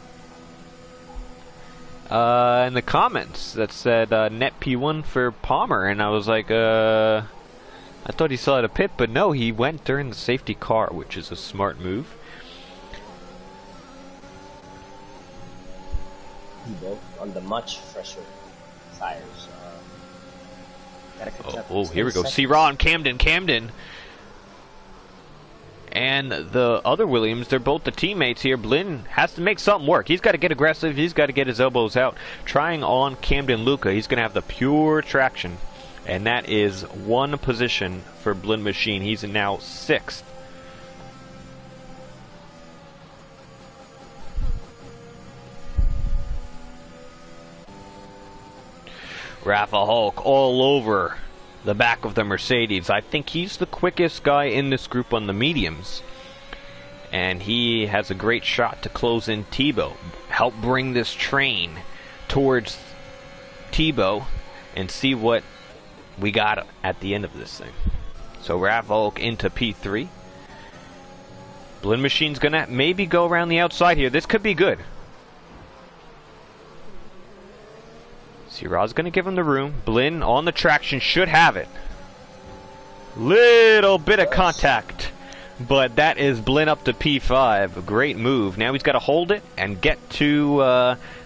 comments that said net P1 for Palmer, and I was like, I thought he still had a pit, but no, he went during the safety car, which is a smart move. On the much fresher tires. Oh, here we go. C-Raw and Camden. And the other Williams, they're both the teammates here. Blinn has to make something work. He's got to get aggressive. He's got to get his elbows out. Trying on Camden Luca. He's going to have the pure traction. And that is 1 position for Blinn Machine. He's now 6th. Rafa Hulk all over the back of the Mercedes. I think he's the quickest guy in this group on the mediums. And he has a great shot to close in Tebow. Help bring this train towards Tebow and see what we got at the end of this thing. So Rafa Hulk into P3. Blinn Machine's going to maybe go around the outside here. This could be good. C-Rod's going to give him the room. Blinn on the traction should have it. Little bit of contact. But that is Blinn up to P5. A great move. Now he's got to hold it and get to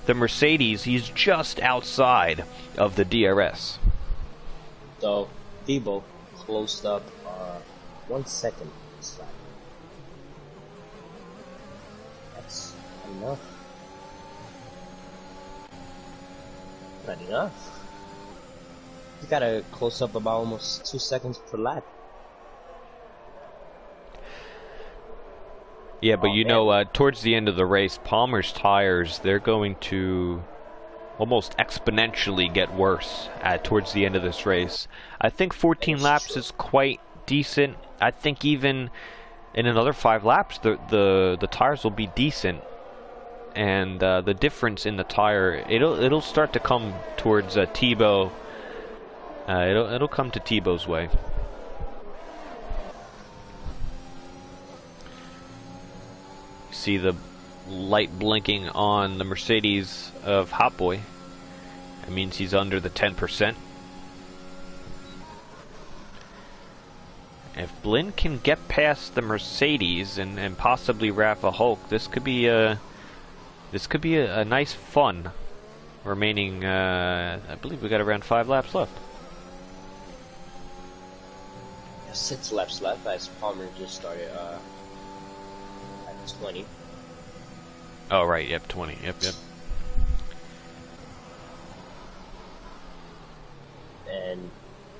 the Mercedes. He's just outside of the DRS. So, Tebow closed up 1 second. That's enough. Not enough. You gotta close up about almost 2 seconds per lap. Yeah, but you know, towards the end of the race, Palmer's tires, they're going to almost exponentially get worse towards the end of this race. I think 14 laps is quite decent. I think even in another 5 laps, the tires will be decent. And the difference in the tire, it'll start to come towards Tebow. It'll come to Tebow's way. See the light blinking on the Mercedes of Hot Boy. That means he's under the 10%. If Blinn can get past the Mercedes and possibly Rafa Hulk, this could be a nice fun remaining. I believe we got around 5 laps left. 6 laps left as Palmer just started at 20. Oh right, yep, 20. Yep. And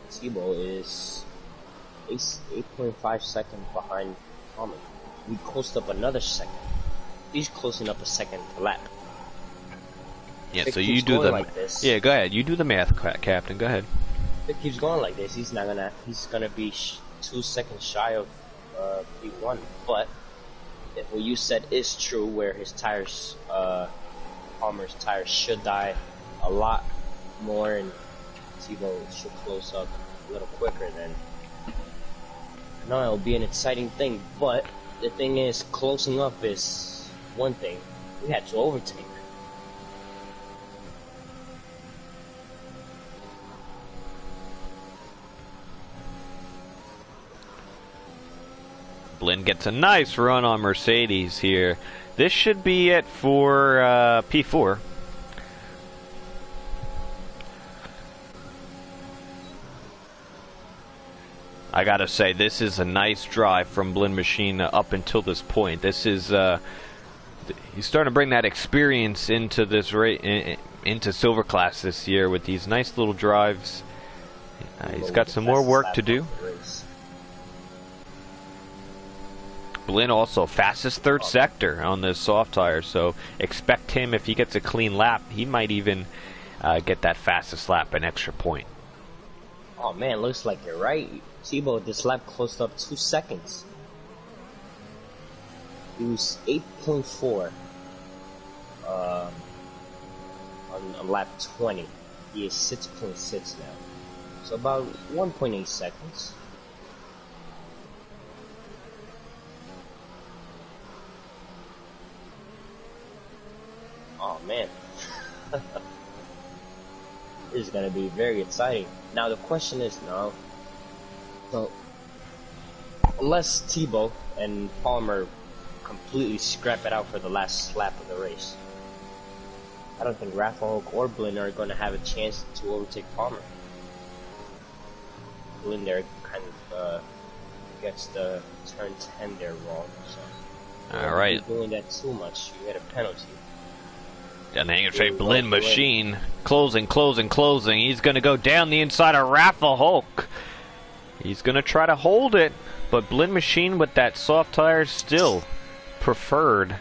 Tebow is 8.5 seconds behind Palmer. We closed up another second. He's closing up a second per lap. Yeah, so you do the like this. Yeah, go ahead. You do the math, Captain. Go ahead. If it keeps going like this, he's gonna be 2 seconds shy of P1. But if what you said is true, where his tires, Palmer's tires should die a lot more, and Tebow should close up a little quicker, then no, it'll be an exciting thing. But the thing is, closing up is one thing. We had to overtake. Blinn gets a nice run on Mercedes here. This should be it for P4. I gotta say, this is a nice drive from Blinn Machine up until this point. This is, he's starting to bring that experience into this into Silver Class this year with these nice little drives. He's got some more work to do. Blinn also fastest third sector on this soft tire, so expect him, if he gets a clean lap, he might even get that fastest lap, an extra point. Oh man, looks like you're right. Tebow, this lap closed up 2 seconds. He was 8.4 on lap 20. He is 6.6 now. So about 1.8 seconds. Oh man. This is going to be very exciting. Now the question is now, so unless Tebow and Palmer completely scrap it out for the last lap of the race, I don't think Raffahawk or Blinn are going to have a chance to overtake Palmer. Blinn there kind of gets the turn 10 there wrong, so alright. If you're doing that too much, you get a penalty. And then you say Blinn Machine closing. He's going to go down the inside of Raffahawk. He's going to try to hold it, but Blinn Machine with that soft tire still preferred.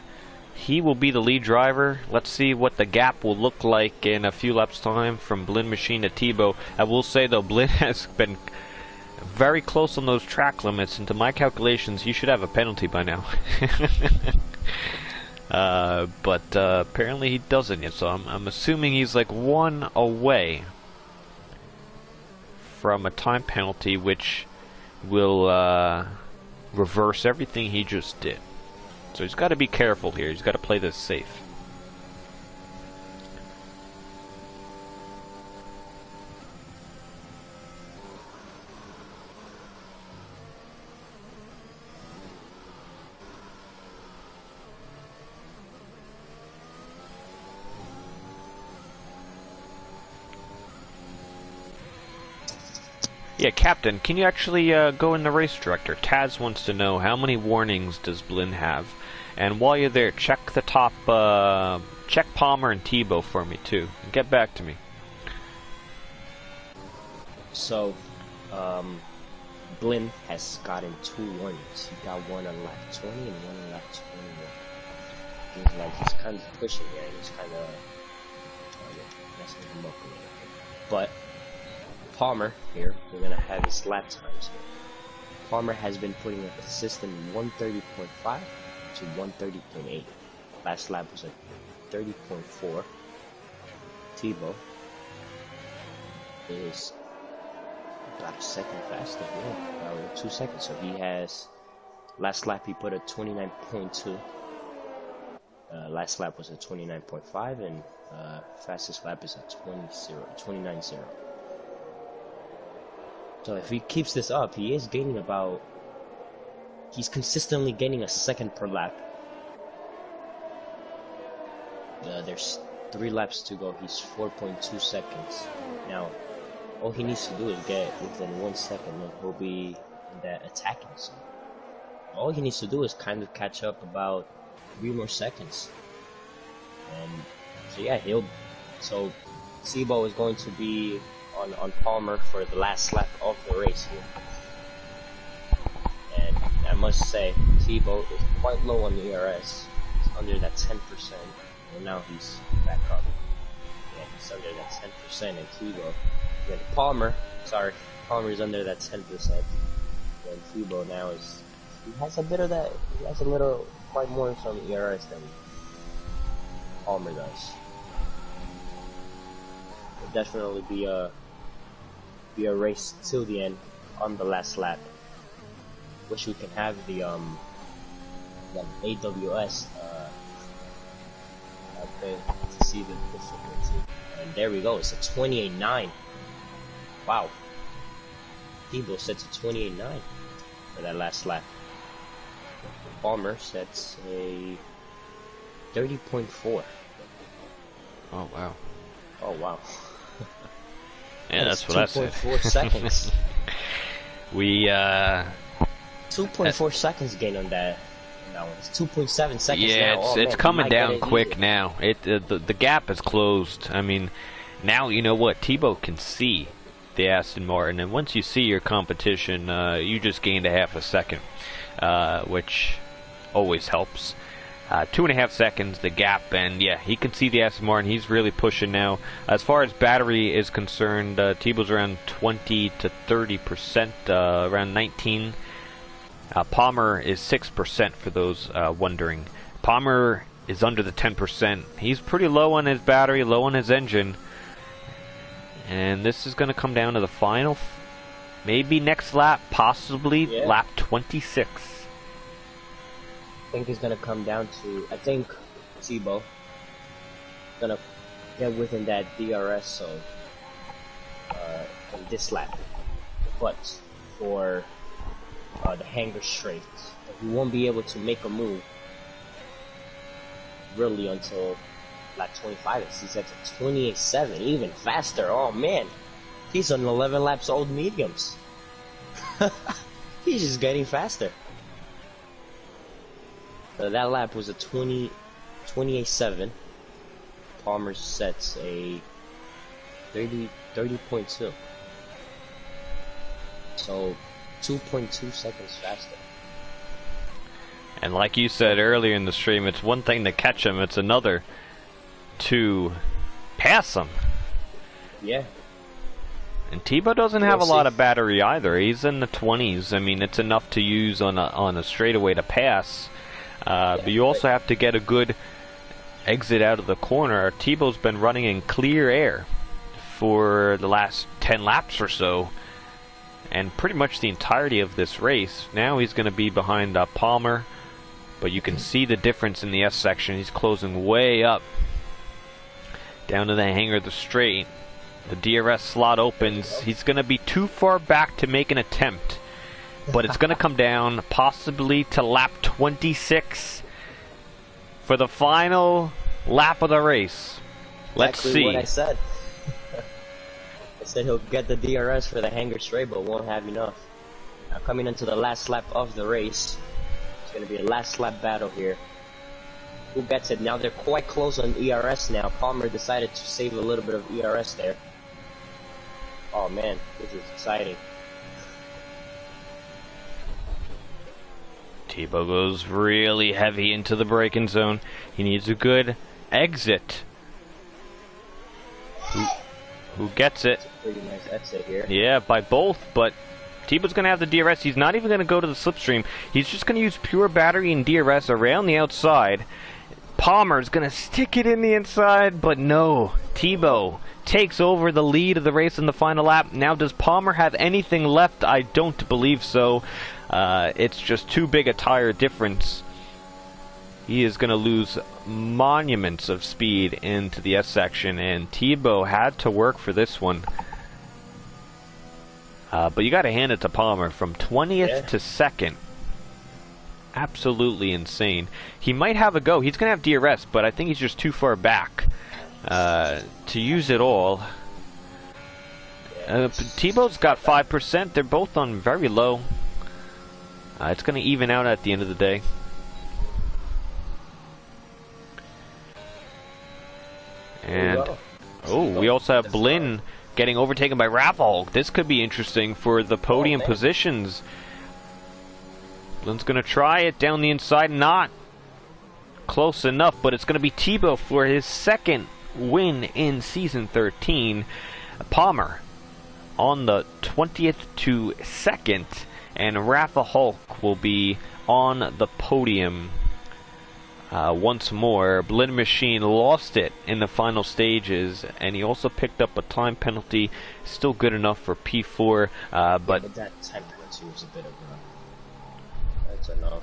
He will be the lead driver. Let's see what the gap will look like in a few laps time from Blinn Machine to Tebow. I will say though, Blinn has been very close on those track limits, and to my calculations, he should have a penalty by now. But apparently he doesn't yet, so I'm assuming he's like 1 away from a time penalty, which will reverse everything he just did. So he's got to be careful here. He's got to play this safe. Yeah, Captain, can you actually go in the race director? Taz wants to know how many warnings does Blinn have. And while you're there, check the top, check Palmer and Tebow for me too. And get back to me. So, Blinn has gotten 2 warnings. He got one on lap 20 and one on lap 21. Seems like he's kind of pushing there and he's kind of messing him up a little bit. But Palmer here, we're gonna have his lap times here. Palmer has been putting a consistent 130.5 to 130.8. Last lap was at 30.4. Tebow is about a second faster, yeah, about 2 seconds. So he has, last lap he put a 29.2. Last lap was a 29.5, and fastest lap is a 29.0. So if he keeps this up, he is gaining about, he's consistently gaining a second per lap. There's 3 laps to go. He's 4.2 seconds. Now, all he needs to do is get within 1 second and he'll be in that attacking zone. All he needs to do is kind of catch up about 3 more seconds. And so yeah, so Tebow is going to be on Palmer for the last lap of the race here. And I must say, Tebow is quite low on the ERS. He's under that 10%, and now he's back up. Yeah, he's under that 10%, and Tebow. Then Palmer's under that 10%. Then Tebow now he has a bit of that, he has a little, quite more some ERS than Palmer does. It'll definitely be a race till the end on the last lap. Wish we can have the AWS thing to see the difficulty. And there we go, it's a 28.9. Wow. Tebow sets a 28.9 for that last lap. Palmer sets a 30.4. Oh wow. Oh wow. Yeah, that's what I said. 2.4 seconds. We 2.4 seconds gain on that. No, it's 2.7 seconds yeah, now. it's coming down quick now. The gap is closed. I mean, now you know what Tebow can see the Aston Martin, and once you see your competition, you just gained a half a second, which always helps. 2.5 seconds, the gap, and yeah, he can see the Aston Martin. He's really pushing now. As far as battery is concerned, Tebow's around 20 to 30%, around 19. Palmer is 6% for those wondering. Palmer is under the 10%. He's pretty low on his battery, low on his engine. And this is going to come down to the final, maybe next lap, possibly lap 26. I think it's going to come down to, I think Tebow going to get within that DRS zone in this lap. But for the hanger straight, he won't be able to make a move really until lap 25. He's at 28.7, even faster. Oh man, he's on 11 laps old mediums. He's just getting faster. So that lap was a 28.7. Palmer sets a 30.2. So 2.2 seconds faster. And like you said earlier in the stream, it's one thing to catch him, it's another to pass him. Yeah. And Tebow doesn't have a lot of battery either. He's in the 20s. I mean, it's enough to use on a straightaway to pass. But you also have to get a good exit out of the corner. Tebow's been running in clear air for the last 10 laps or so, and pretty much the entirety of this race. Now he's going to be behind Palmer, but you can see the difference in the S section. He's closing way up down to the hangar of the straight. The DRS slot opens. He's going to be too far back to make an attempt, but it's going to come down possibly to lap 26 for the final lap of the race. Let's see. What I said. I said he'll get the DRS for the hanger straight, but won't have enough. Now coming into the last lap of the race, it's going to be a last lap battle here. Who gets it? Now they're quite close on ERS now. Palmer decided to save a little bit of ERS there. Oh man, this is exciting. Tebow goes really heavy into the braking zone. He needs a good exit. Who gets it? Pretty nice exit here. Yeah, by both, but Tebow's going to have the DRS. He's not even going to go to the slipstream. He's just going to use pure battery and DRS around the outside. Palmer's going to stick it in the inside, but no. Tebow takes over the lead of the race in the final lap. Now, does Palmer have anything left? I don't believe so. It's just too big a tire difference. He is going to lose monuments of speed into the S section, and Tebow had to work for this one. But you got to hand it to Palmer from 20th to 2nd. Absolutely insane. He might have a go. He's going to have DRS, but I think he's just too far back to use it all. Tebow's got 5%. They're both on very low. It's going to even out at the end of the day. And we also have Blinn getting overtaken by Raffle. This could be interesting for the podium positions. Blinn's going to try it down the inside. Not close enough, but it's going to be Tebow for his second win in Season 13. Palmer on the 20th to 2nd, and Rafa Hulk will be on the podium once more. Blinn Machine lost it in the final stages, and he also picked up a time penalty. Still good enough for P4, but that time penalty was a bit of a... That's enough.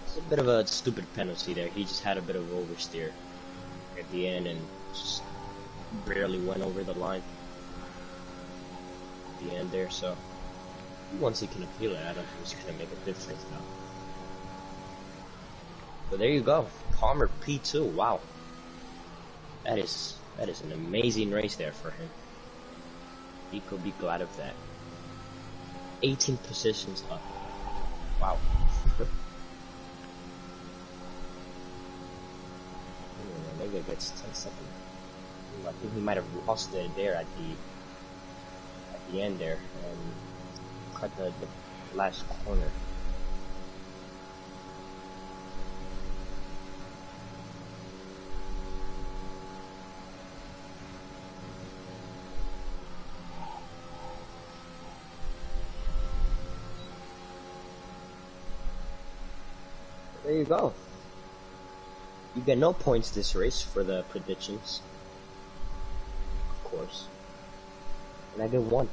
It's a bit of a stupid penalty there. He just had a bit of oversteer at the end and just barely went over the line at the end there, so once he can appeal it, I don't think it's going to make a difference now. But there you go, Palmer P2. Wow, that is an amazing race there for him. He could be glad of that. 18 positions up. Wow. Maybe gets 10 seconds. I think he might have lost it there at the end there and cut the last corner. There you go. You get no points this race for the predictions. Of course. And I get 1.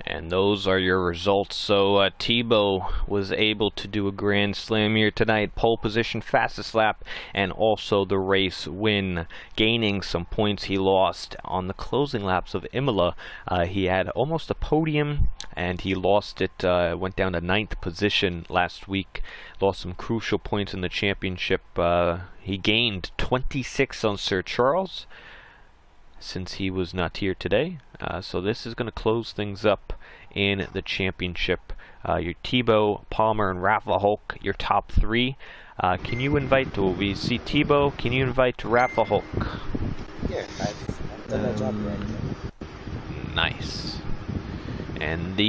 And those are your results. So Tebow was able to do a grand slam here tonight, pole position, fastest lap, and also the race win, gaining some points he lost on the closing laps of Imola. He had almost a podium, and he lost it, went down to 9th position last week, lost some crucial points in the championship. He gained 26 on Sir Charles, since he was not here today. So this is going to close things up in the championship. Your Tebow, Palmer, and Rafa Hulk, your top 3. Can you invite, will we see Tebow? Can you invite Rafa Hulk? Yeah, I've done my job right. Nice. And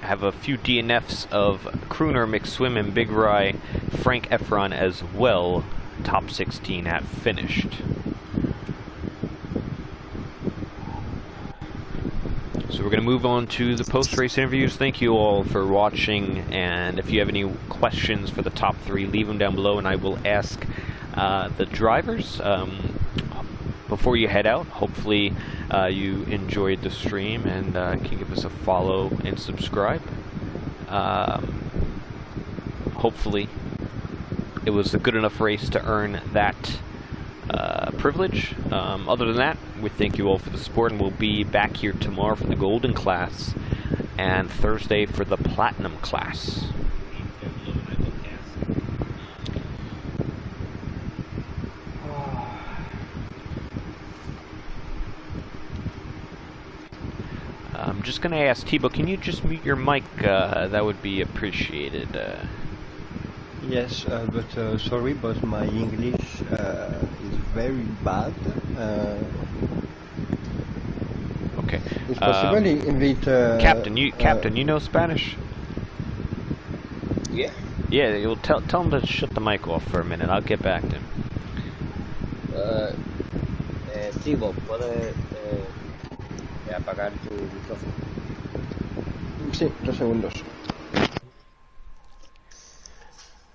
have a few DNFs of Crooner, McSwim, and Big Rye, Frank Efron as well. Top 16 have finished. So we're going to move on to the post-race interviews. Thank you all for watching, and if you have any questions for the top 3, leave them down below, and I will ask the drivers before you head out. Hopefully you enjoyed the stream and can give us a follow and subscribe. Hopefully it was a good enough race to earn that privilege. Other than that, we thank you all for the support, and we'll be back here tomorrow for the Golden class and Thursday for the Platinum class. I'm just going to ask Tebow, can you just mute your mic? That would be appreciated. Yes, but sorry, but my English is very bad. Okay. It's possible invite Captain, you know Spanish? Yeah. Yeah, you'll tell him to shut the mic off for a minute. I'll get back to him. Tebow, ¿puedes apagar tu micrófono? Sí, 2 segundos.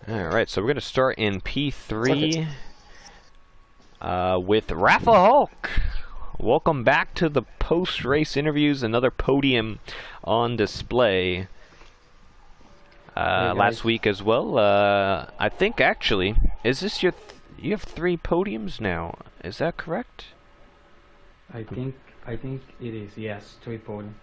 Alright, so we're going to start in P3 with Rafa Hulk. Welcome back to the post-race interviews, another podium on display. Last week as well. I think actually, is this you have 3 podiums now, is that correct? I think it is, yes, 3 podiums.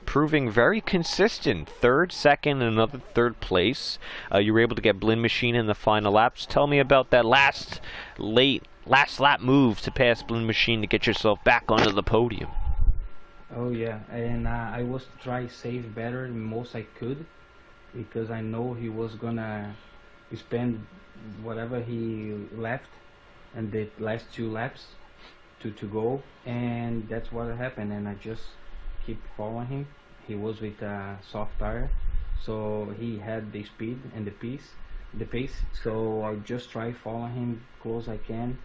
Proving very consistent. 3rd, 2nd, and another 3rd place. You were able to get Blinn Machine in the final laps. Tell me about that last lap move to pass Blinn Machine to get yourself back onto the podium. Oh yeah, and I was trying to save better the most I could, because I know he was gonna spend whatever he left and the last 2 laps to go, and that's what happened, and I just keep following him. He was with a soft tire, so he had the speed and the pace, so I just try following him close I can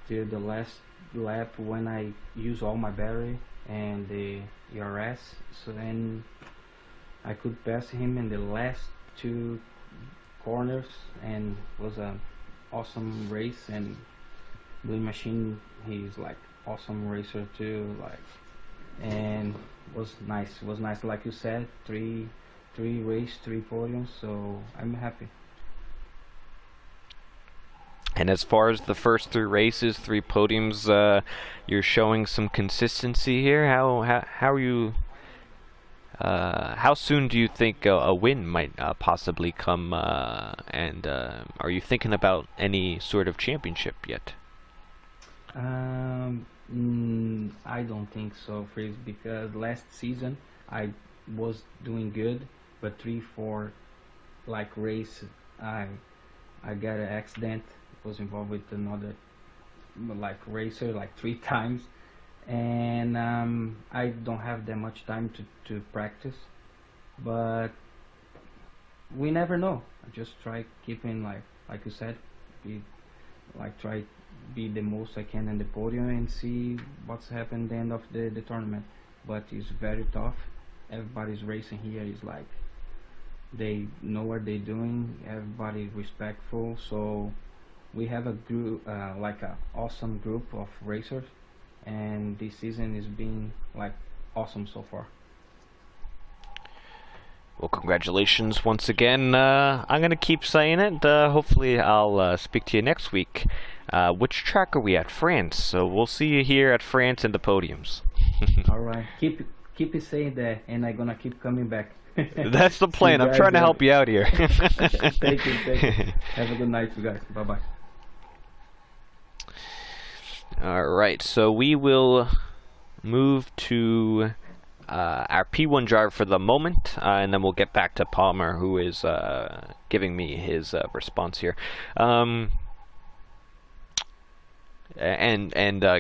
to the last lap when I use all my battery and the ERS, so then I could pass him in the last 2 corners, and was an awesome race. And Blinn Machine, he's like awesome racer too, like, and was nice. It was nice, like you said, three race, 3 podiums. So I'm happy. And as far as the first 3 races, 3 podiums, you're showing some consistency here. How are you? How soon do you think a win might possibly come? And are you thinking about any sort of championship yet? I don't think so, Frizz, because last season I was doing good, but 3-4 like race, I got an accident. Was involved with another like racer like 3 times, and I don't have that much time to practice, but we never know. I just try keeping like you said, try be the most I can in the podium and see what's happened at the end of the tournament. But it's very tough. Everybody's racing here is like they know what they're doing. Everybody's respectful, so we have a group, like a awesome group of racers, and this season is being like awesome so far. Well, congratulations once again. I'm gonna keep saying it. Hopefully, I'll speak to you next week. Which track are we at? France. So we'll see you here at France in the podiums. All right, keep it saying that, and I'm gonna keep coming back. That's the plan. I'm trying to help you out here. Thank you. Have a good night, you guys. Bye bye. Alright, so we will move to our P1 driver for the moment, and then we'll get back to Palmer, who is giving me his response here. And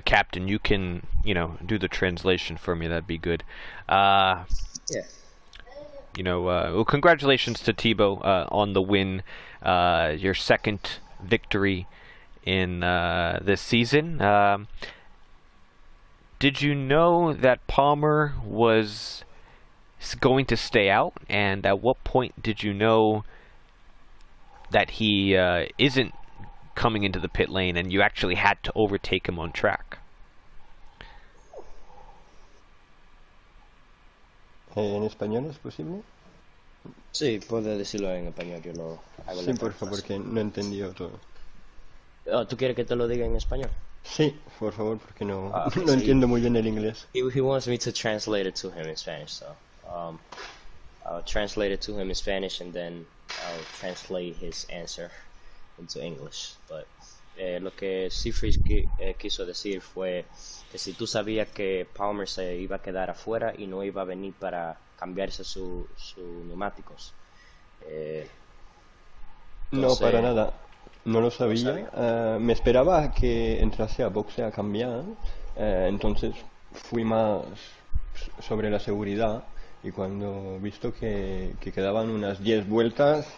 Captain, you can, do the translation for me. That'd be good. Yeah. Well, congratulations to Thibaut on the win, your second victory in this season. Did you know that Palmer was going to stay out, and at what point did you know that he isn't coming into the pit lane and you actually had to overtake him on track? ¿En español es posible? Sí, puedes decirlo en español, yo lo hago. Sí, por favor, porque no he entendido todo. ¿Tú quieres que te lo diga en español? Sí, por favor, porque no, Okay, no so entiendo muy bien el inglés. He wants me to translate it to him in Spanish, so I'll translate it to him in Spanish and then I'll translate his answer into English. But lo que Seafreeze quiso decir fue que si tú sabías que Palmer se iba a quedar afuera y no iba a venir para cambiarse sus neumáticos. No, para nada. No lo sabía. ¿No sabía? Me esperaba que entrase a boxe a cambiar. Entonces fui más sobre la seguridad. Y cuando he visto que quedaban unas 10 vueltas,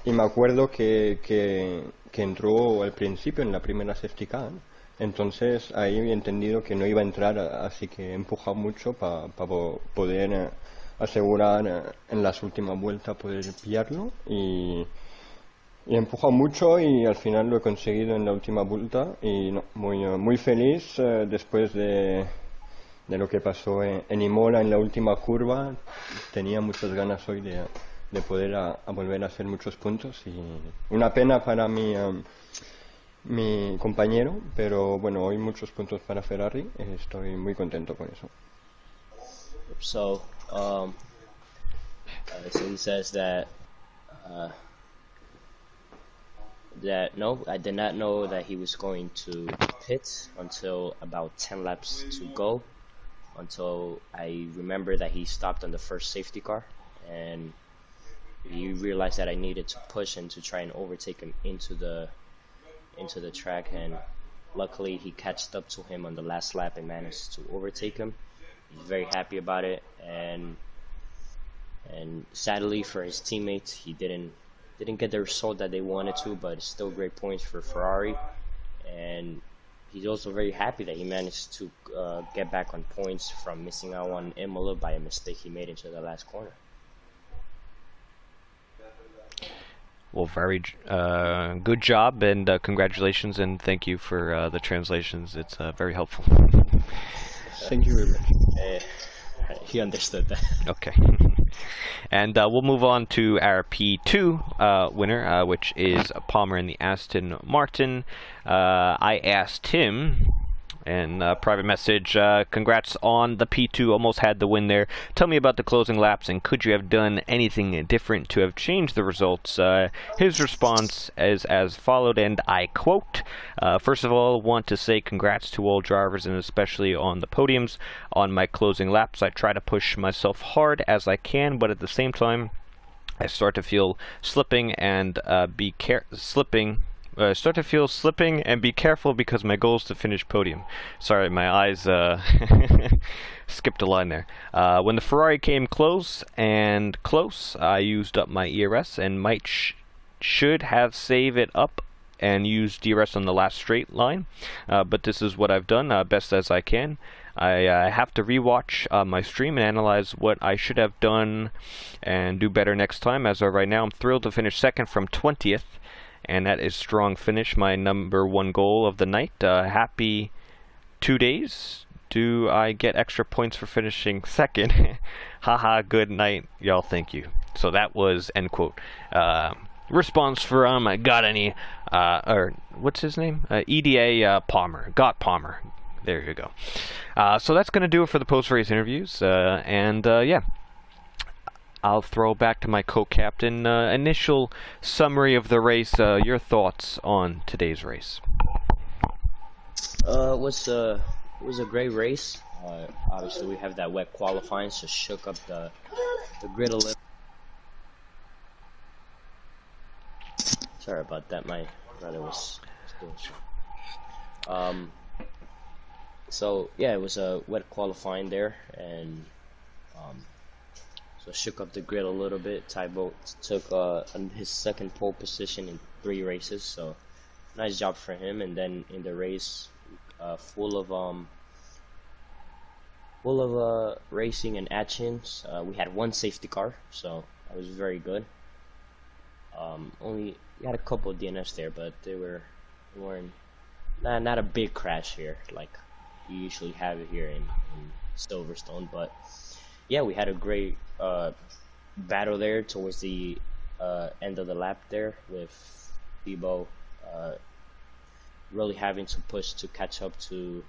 y me acuerdo que entró al principio en la primera safety car, entonces ahí he entendido que no iba a entrar, así que he empujado mucho para poder asegurar en las últimas vueltas poder pillarlo, y he empujado mucho y al final lo he conseguido en la última vuelta, y no, muy feliz después de lo que pasó en Imola en la última curva. Tenía muchas ganas hoy de poder volver a hacer muchos puntos, y una pena para mi compañero, pero bueno, hoy muchos puntos para Ferrari. Estoy muy contento con eso. So he says that no, I did not know that he was going to pit until about 10 laps to go, until I remember that he stopped on the first safety car, and he realized that I needed to push and to try and overtake him into the track, and luckily he catched up to him on the last lap and managed to overtake him. He's very happy about it, and sadly for his teammates, he didn't get the result that they wanted to, but it's still great points for Ferrari, and he's also very happy that he managed to get back on points from missing out on Imola by a mistake he made into the last corner. Well, very good job, and congratulations, and thank you for the translations. It's very helpful. Thank you very much. He understood that. Okay. And we'll move on to our P2 winner, which is Palmer in the Aston Martin. I asked him, and private message, congrats on the P2, almost had the win there. Tell me about the closing laps, and could you have done anything different to have changed the results? His response is as followed, and I quote, first of all, want to say congrats to all drivers, and especially on the podiums. On my closing laps, I try to push myself hard as I can, but at the same time, I start to feel slipping and start to feel slipping and be careful because my goal is to finish podium. Sorry, my eyes skipped a line there. When the Ferrari came close, I used up my ERS and should have saved it up and used DRS on the last straight line. But this is what I've done, best as I can. I have to rewatch my stream and analyze what I should have done and do better next time. As of right now, I'm thrilled to finish second from 20th. And that is strong finish, my #1 goal of the night. Happy 2 days. Do I get extra points for finishing second? Haha, good night, y'all, thank you. So that was, end quote. Response from Got Any, or what's his name? EDA Palmer. Got Palmer. There you go. So that's going to do it for the post-race interviews. Yeah. I'll throw back to my co-captain. Initial summary of the race. Your thoughts on today's race? It was a great race. Obviously, we have that wet qualifying, so shook up the grid a little. Sorry about that. My brother was doing something. So yeah, it was a wet qualifying there, and so shook up the grid a little bit. Tybo took his second pole position in 3 races, so nice job for him. And then in the race, full of racing and actions, we had 1 safety car, so that was very good. We had a couple of DNFs there, but they weren't not a big crash here like you usually have it here in Silverstone. But yeah, we had a great battle there towards the end of the lap there, with Debo really having to push to catch up to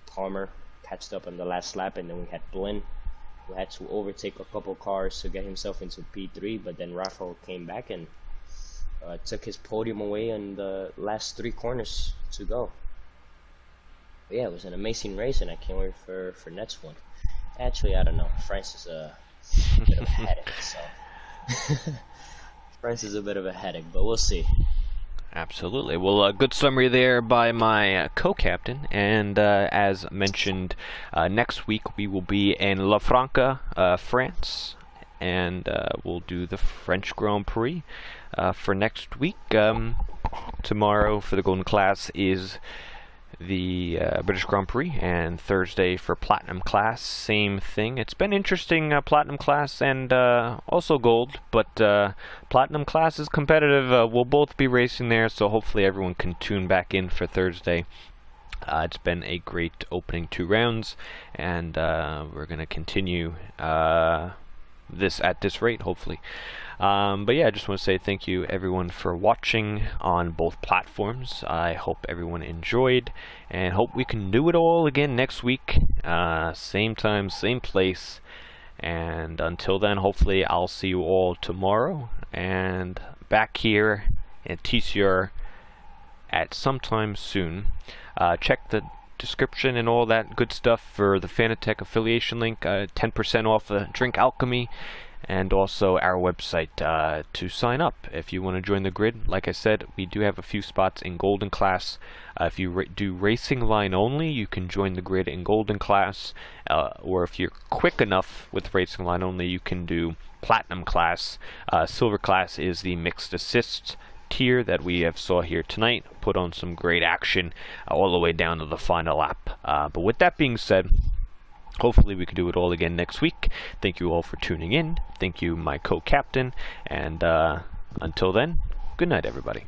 Palmer, catched up on the last lap. And then we had Blinn, who had to overtake a couple cars to get himself into P3, but then Rafael came back and took his podium away on the last 3 corners to go. But yeah, it was an amazing race, and I can't wait for next one. Actually, I don't know. France is a bit of a headache, so France is a bit of a headache, but we'll see. Absolutely. Well, good summary there by my co-captain. And as mentioned, next week we will be in La Franca, France, and we'll do the French Grand Prix for next week. Tomorrow for the Golden Class is the British Grand Prix, and Thursday for Platinum Class, same thing. It's been interesting, Platinum Class and also Gold, but Platinum Class is competitive. We'll both be racing there, so hopefully everyone can tune back in for Thursday. It's been a great opening 2 rounds, and we're going to continue this at this rate, hopefully. But yeah, I just want to say thank you everyone for watching on both platforms. I hope everyone enjoyed, and hope we can do it all again next week, same time, same place. And until then, hopefully I'll see you all tomorrow and back here at TCR at sometime soon. Check the description and all that good stuff for the Fanatec affiliation link, 10% off the Drink Alchemy, and also our website to sign up if you want to join the grid. Like I said, we do have a few spots in Golden Class. If you do Racing Line only, you can join the grid in Golden Class, or if you're quick enough with Racing Line only, you can do Platinum Class. Silver Class is the mixed assist tier that we have saw here tonight. Put on some great action all the way down to the final lap. But with that being said, hopefully we can do it all again next week. Thank you all for tuning in. Thank you, my co-captain. And until then, good night, everybody.